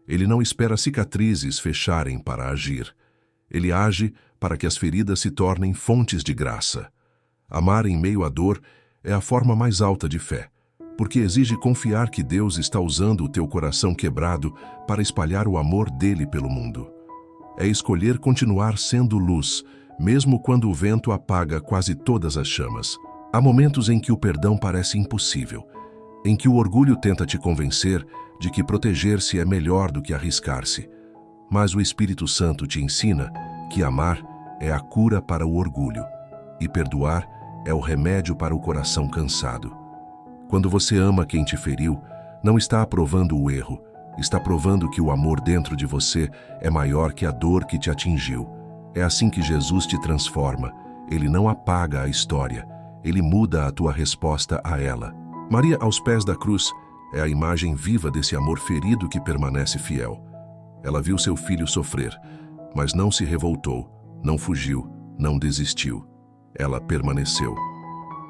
Ele não espera cicatrizes fecharem para agir. Ele age para que as feridas se tornem fontes de graça. Amar em meio à dor é a forma mais alta de fé, porque exige confiar que Deus está usando o teu coração quebrado para espalhar o amor dele pelo mundo. É escolher continuar sendo luz, mesmo quando o vento apaga quase todas as chamas. Há momentos em que o perdão parece impossível, em que o orgulho tenta te convencer de que proteger-se é melhor do que arriscar-se. Mas o Espírito Santo te ensina que amar é a cura para o orgulho e perdoar é o remédio para o coração cansado. Quando você ama quem te feriu, não está aprovando o erro, está provando que o amor dentro de você é maior que a dor que te atingiu. É assim que Jesus te transforma. Ele não apaga a história, ele muda a tua resposta a ela. Maria aos pés da cruz é a imagem viva desse amor ferido que permanece fiel. Ela viu seu filho sofrer, mas não se revoltou, não fugiu, não desistiu. Ela permaneceu.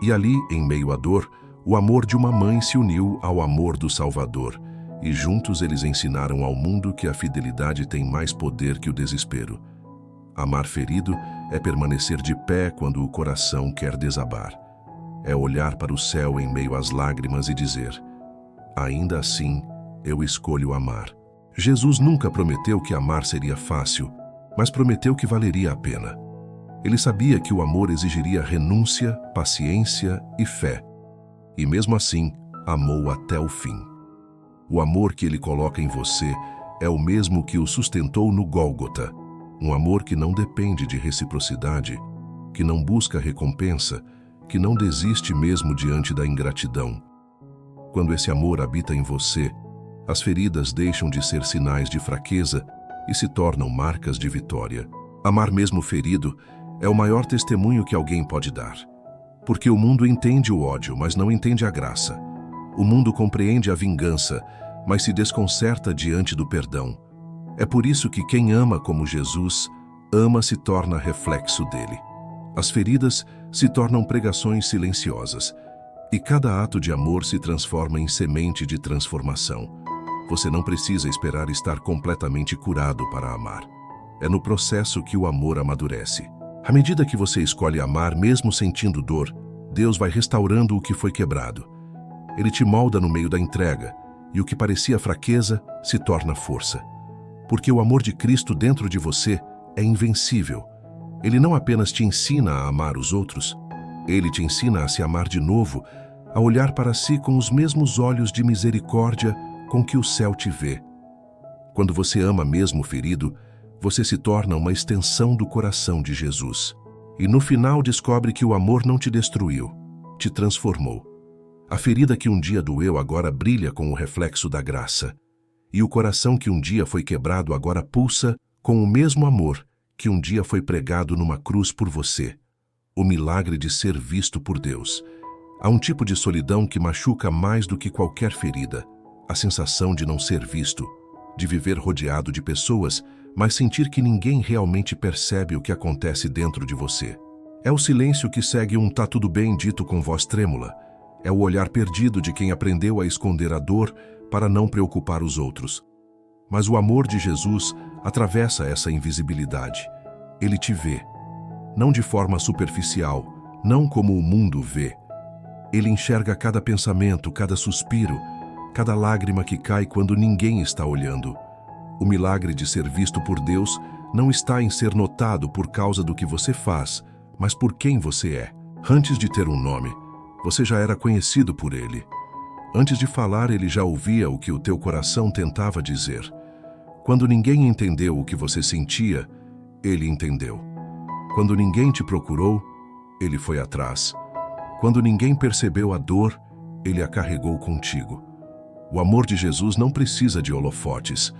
E ali, em meio à dor, o amor de uma mãe se uniu ao amor do Salvador, e juntos eles ensinaram ao mundo que a fidelidade tem mais poder que o desespero. Amar ferido é permanecer de pé quando o coração quer desabar. É olhar para o céu em meio às lágrimas e dizer: ainda assim, eu escolho amar. Jesus nunca prometeu que amar seria fácil, mas prometeu que valeria a pena. Ele sabia que o amor exigiria renúncia, paciência e fé. E mesmo assim, amou até o fim. O amor que ele coloca em você é o mesmo que o sustentou no Gólgota. Um amor que não depende de reciprocidade, que não busca recompensa, que não desiste mesmo diante da ingratidão. Quando esse amor habita em você, as feridas deixam de ser sinais de fraqueza e se tornam marcas de vitória. Amar mesmo ferido é o maior testemunho que alguém pode dar. Porque o mundo entende o ódio, mas não entende a graça. O mundo compreende a vingança, mas se desconcerta diante do perdão. É por isso que quem ama como Jesus, ama se torna reflexo dele. As feridas se tornam pregações silenciosas, e cada ato de amor se transforma em semente de transformação. Você não precisa esperar estar completamente curado para amar. É no processo que o amor amadurece. À medida que você escolhe amar, mesmo sentindo dor, Deus vai restaurando o que foi quebrado. Ele te molda no meio da entrega, e o que parecia fraqueza se torna força. Porque o amor de Cristo dentro de você é invencível. Ele não apenas te ensina a amar os outros, ele te ensina a se amar de novo, a olhar para si com os mesmos olhos de misericórdia com que o céu te vê. Quando você ama mesmo ferido, você se torna uma extensão do coração de Jesus. E no final descobre que o amor não te destruiu, te transformou. A ferida que um dia doeu agora brilha com o reflexo da graça. E o coração que um dia foi quebrado agora pulsa com o mesmo amor que um dia foi pregado numa cruz por você. O milagre de ser visto por Deus. Há um tipo de solidão que machuca mais do que qualquer ferida. A sensação de não ser visto, de viver rodeado de pessoas, mas sentir que ninguém realmente percebe o que acontece dentro de você. É o silêncio que segue um "tá tudo bem" dito com voz trêmula. É o olhar perdido de quem aprendeu a esconder a dor para não preocupar os outros. Mas o amor de Jesus atravessa essa invisibilidade. Ele te vê, não de forma superficial, não como o mundo vê. Ele enxerga cada pensamento, cada suspiro, cada lágrima que cai quando ninguém está olhando. O milagre de ser visto por Deus não está em ser notado por causa do que você faz, mas por quem você é. Antes de ter um nome, você já era conhecido por Ele. Antes de falar, Ele já ouvia o que o teu coração tentava dizer. Quando ninguém entendeu o que você sentia, Ele entendeu. Quando ninguém te procurou, Ele foi atrás. Quando ninguém percebeu a dor, Ele a carregou contigo. O amor de Jesus não precisa de holofotes.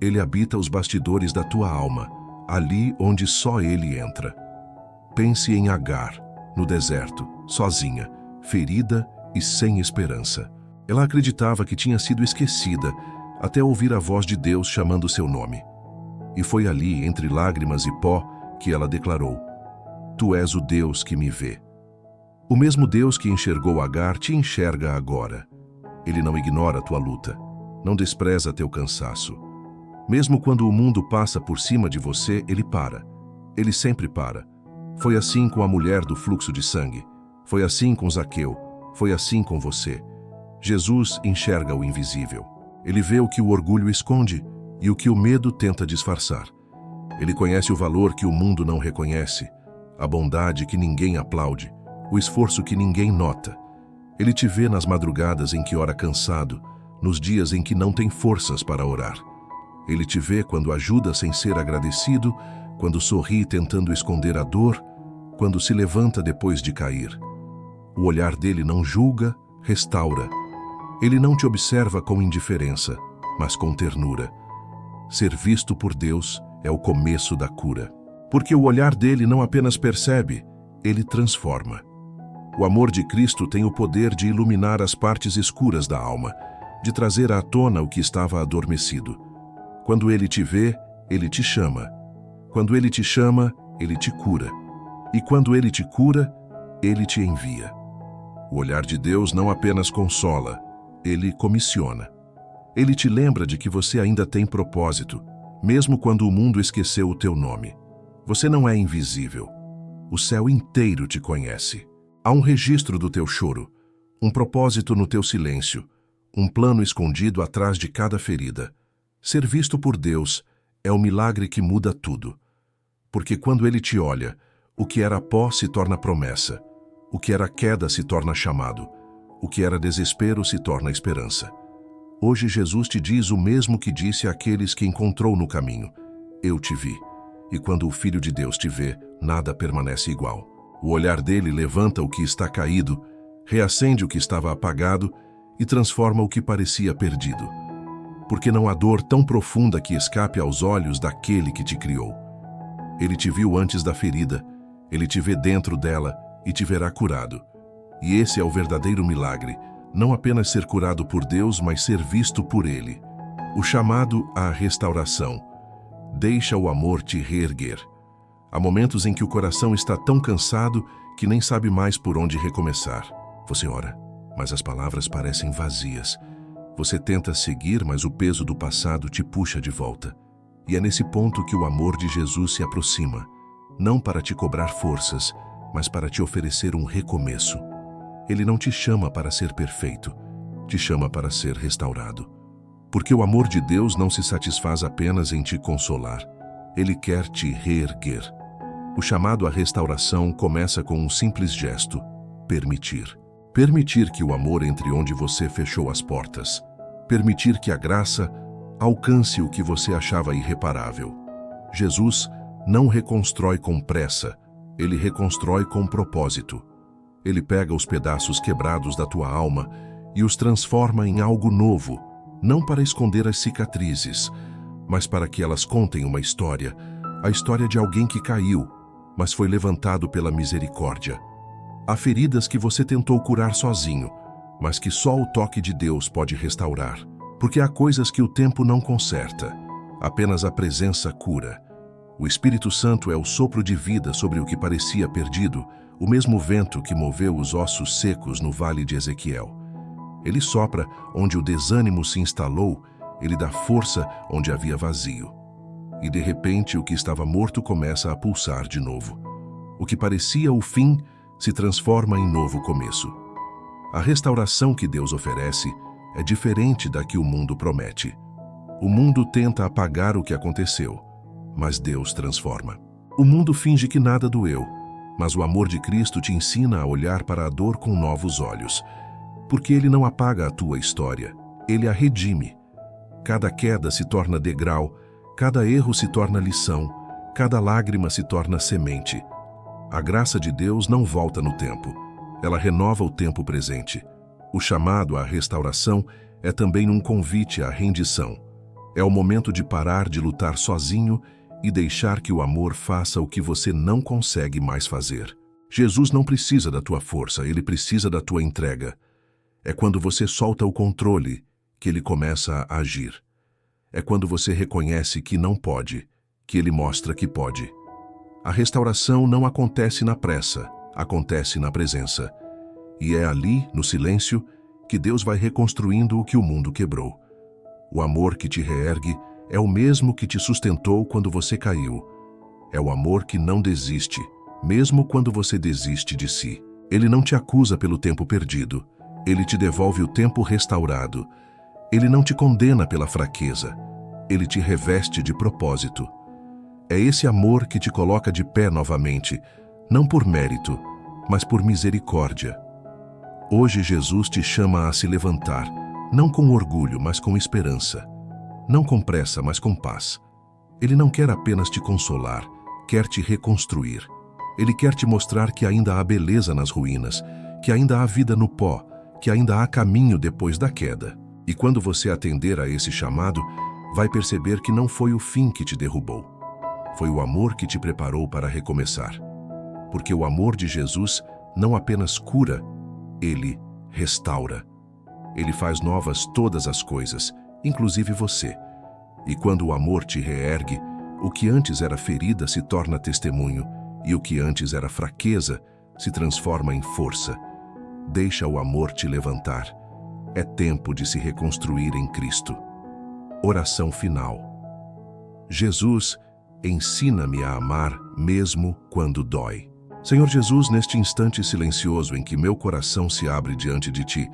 Ele habita os bastidores da tua alma, ali onde só Ele entra. Pense em Agar, no deserto, sozinha, ferida e sem esperança. Ela acreditava que tinha sido esquecida, até ouvir a voz de Deus chamando seu nome. E foi ali, entre lágrimas e pó, que ela declarou: Tu és o Deus que me vê. O mesmo Deus que enxergou Agar te enxerga agora. Ele não ignora tua luta, não despreza teu cansaço. Mesmo quando o mundo passa por cima de você, Ele para. Ele sempre para. Foi assim com a mulher do fluxo de sangue. Foi assim com Zaqueu. Foi assim com você. Jesus enxerga o invisível. Ele vê o que o orgulho esconde e o que o medo tenta disfarçar. Ele conhece o valor que o mundo não reconhece, a bondade que ninguém aplaude, o esforço que ninguém nota. Ele te vê nas madrugadas em que ora cansado, nos dias em que não tem forças para orar. Ele te vê quando ajuda sem ser agradecido, quando sorri tentando esconder a dor, quando se levanta depois de cair. O olhar dele não julga, restaura. Ele não te observa com indiferença, mas com ternura. Ser visto por Deus é o começo da cura. Porque o olhar dele não apenas percebe, ele transforma. O amor de Cristo tem o poder de iluminar as partes escuras da alma, de trazer à tona o que estava adormecido. Quando ele te vê, ele te chama. Quando ele te chama, ele te cura. E quando ele te cura, ele te envia. O olhar de Deus não apenas consola, ele comissiona. Ele te lembra de que você ainda tem propósito, mesmo quando o mundo esqueceu o teu nome. Você não é invisível. O céu inteiro te conhece. Há um registro do teu choro, um propósito no teu silêncio, um plano escondido atrás de cada ferida. Ser visto por Deus é o milagre que muda tudo. Porque quando Ele te olha, o que era pó se torna promessa, o que era queda se torna chamado, o que era desespero se torna esperança. Hoje Jesus te diz o mesmo que disse àqueles que encontrou no caminho: eu te vi. E quando o Filho de Deus te vê, nada permanece igual. O olhar dele levanta o que está caído, reacende o que estava apagado e transforma o que parecia perdido. Porque não há dor tão profunda que escape aos olhos daquele que te criou. Ele te viu antes da ferida, ele te vê dentro dela e te verá curado. E esse é o verdadeiro milagre, não apenas ser curado por Deus, mas ser visto por Ele. O chamado à restauração. Deixa o amor te reerguer. Há momentos em que o coração está tão cansado que nem sabe mais por onde recomeçar. Você ora, mas as palavras parecem vazias. Você tenta seguir, mas o peso do passado te puxa de volta. E é nesse ponto que o amor de Jesus se aproxima, não para te cobrar forças, mas para te oferecer um recomeço. Ele não te chama para ser perfeito, te chama para ser restaurado. Porque o amor de Deus não se satisfaz apenas em te consolar, Ele quer te reerguer. O chamado à restauração começa com um simples gesto: permitir. Permitir que o amor entre onde você fechou as portas. Permitir que a graça alcance o que você achava irreparável. Jesus não reconstrói com pressa, Ele reconstrói com propósito. Ele pega os pedaços quebrados da tua alma e os transforma em algo novo, não para esconder as cicatrizes, mas para que elas contem uma história, a história de alguém que caiu, mas foi levantado pela misericórdia. Há feridas que você tentou curar sozinho, mas que só o toque de Deus pode restaurar. Porque há coisas que o tempo não conserta, apenas a presença cura. O Espírito Santo é o sopro de vida sobre o que parecia perdido, o mesmo vento que moveu os ossos secos no vale de Ezequiel. Ele sopra onde o desânimo se instalou, ele dá força onde havia vazio. E de repente o que estava morto começa a pulsar de novo. O que parecia o fim se transforma em novo começo. A restauração que Deus oferece é diferente da que o mundo promete. O mundo tenta apagar o que aconteceu, mas Deus transforma. O mundo finge que nada doeu, mas o amor de Cristo te ensina a olhar para a dor com novos olhos. Porque Ele não apaga a tua história, Ele a redime. Cada queda se torna degrau, cada erro se torna lição, cada lágrima se torna semente. A graça de Deus não volta no tempo, ela renova o tempo presente. O chamado à restauração é também um convite à rendição. É o momento de parar de lutar sozinho e deixar que o amor faça o que você não consegue mais fazer. Jesus não precisa da tua força, Ele precisa da tua entrega. É quando você solta o controle que Ele começa a agir. É quando você reconhece que não pode, que Ele mostra que pode. A restauração não acontece na pressa, acontece na presença. E é ali, no silêncio, que Deus vai reconstruindo o que o mundo quebrou. O amor que te reergue é o mesmo que te sustentou quando você caiu. É o amor que não desiste, mesmo quando você desiste de si. Ele não te acusa pelo tempo perdido. Ele te devolve o tempo restaurado. Ele não te condena pela fraqueza. Ele te reveste de propósito. É esse amor que te coloca de pé novamente, não por mérito, mas por misericórdia. Hoje Jesus te chama a se levantar, não com orgulho, mas com esperança. Não com pressa, mas com paz. Ele não quer apenas te consolar, quer te reconstruir. Ele quer te mostrar que ainda há beleza nas ruínas, que ainda há vida no pó, que ainda há caminho depois da queda. E quando você atender a esse chamado, vai perceber que não foi o fim que te derrubou. Foi o amor que te preparou para recomeçar. Porque o amor de Jesus não apenas cura, ele restaura. Ele faz novas todas as coisas, inclusive você. E quando o amor te reergue, o que antes era ferida se torna testemunho, e o que antes era fraqueza se transforma em força. Deixa o amor te levantar. É tempo de se reconstruir em Cristo. Oração final. Jesus, ensina-me a amar mesmo quando dói. Senhor Jesus, neste instante silencioso em que meu coração se abre diante de Ti,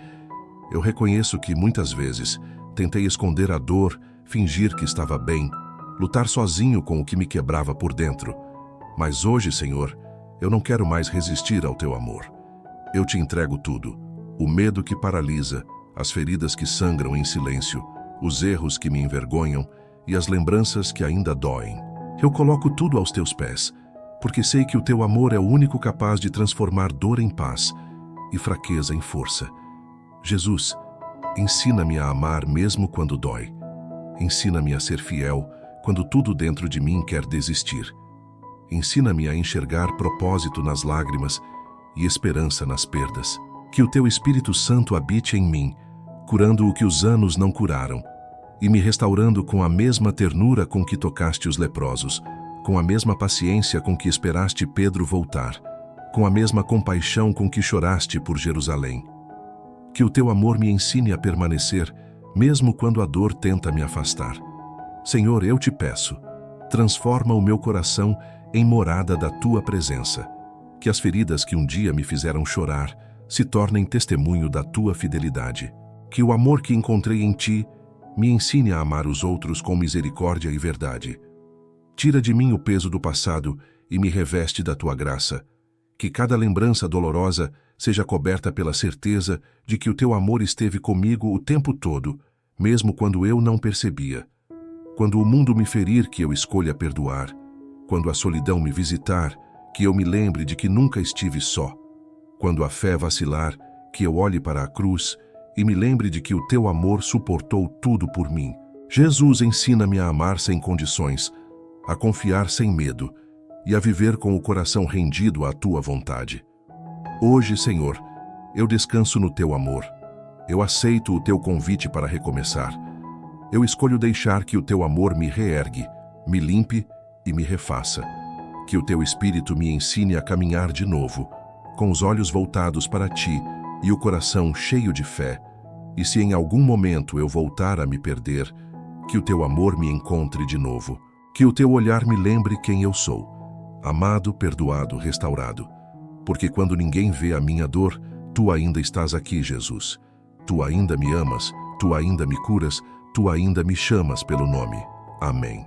eu reconheço que muitas vezes tentei esconder a dor, fingir que estava bem, lutar sozinho com o que me quebrava por dentro. Mas hoje, Senhor, eu não quero mais resistir ao Teu amor. Eu Te entrego tudo, o medo que paralisa, as feridas que sangram em silêncio, os erros que me envergonham e as lembranças que ainda doem. Eu coloco tudo aos Teus pés, porque sei que o Teu amor é o único capaz de transformar dor em paz e fraqueza em força. Jesus, ensina-me a amar mesmo quando dói. Ensina-me a ser fiel quando tudo dentro de mim quer desistir. Ensina-me a enxergar propósito nas lágrimas e esperança nas perdas. Que o Teu Espírito Santo habite em mim, curando o que os anos não curaram, e me restaurando com a mesma ternura com que tocaste os leprosos, com a mesma paciência com que esperaste Pedro voltar, com a mesma compaixão com que choraste por Jerusalém. Que o Teu amor me ensine a permanecer, mesmo quando a dor tenta me afastar. Senhor, eu Te peço, transforma o meu coração em morada da Tua presença. Que as feridas que um dia me fizeram chorar se tornem testemunho da Tua fidelidade. Que o amor que encontrei em Ti me ensine a amar os outros com misericórdia e verdade. Tira de mim o peso do passado e me reveste da Tua graça. Que cada lembrança dolorosa seja coberta pela certeza de que o Teu amor esteve comigo o tempo todo, mesmo quando eu não percebia. Quando o mundo me ferir, que eu escolha perdoar. Quando a solidão me visitar, que eu me lembre de que nunca estive só. Quando a fé vacilar, que eu olhe para a cruz e me lembre de que o Teu amor suportou tudo por mim. Jesus, ensina-me a amar sem condições, a confiar sem medo e a viver com o coração rendido à Tua vontade. Hoje, Senhor, eu descanso no Teu amor. Eu aceito o Teu convite para recomeçar. Eu escolho deixar que o Teu amor me reergue, me limpe e me refaça. Que o Teu Espírito me ensine a caminhar de novo, com os olhos voltados para Ti e o coração cheio de fé. E se em algum momento eu voltar a me perder, que o Teu amor me encontre de novo. Que o Teu olhar me lembre quem eu sou, amado, perdoado, restaurado. Porque quando ninguém vê a minha dor, Tu ainda estás aqui, Jesus. Tu ainda me amas, Tu ainda me curas, Tu ainda me chamas pelo nome. Amém.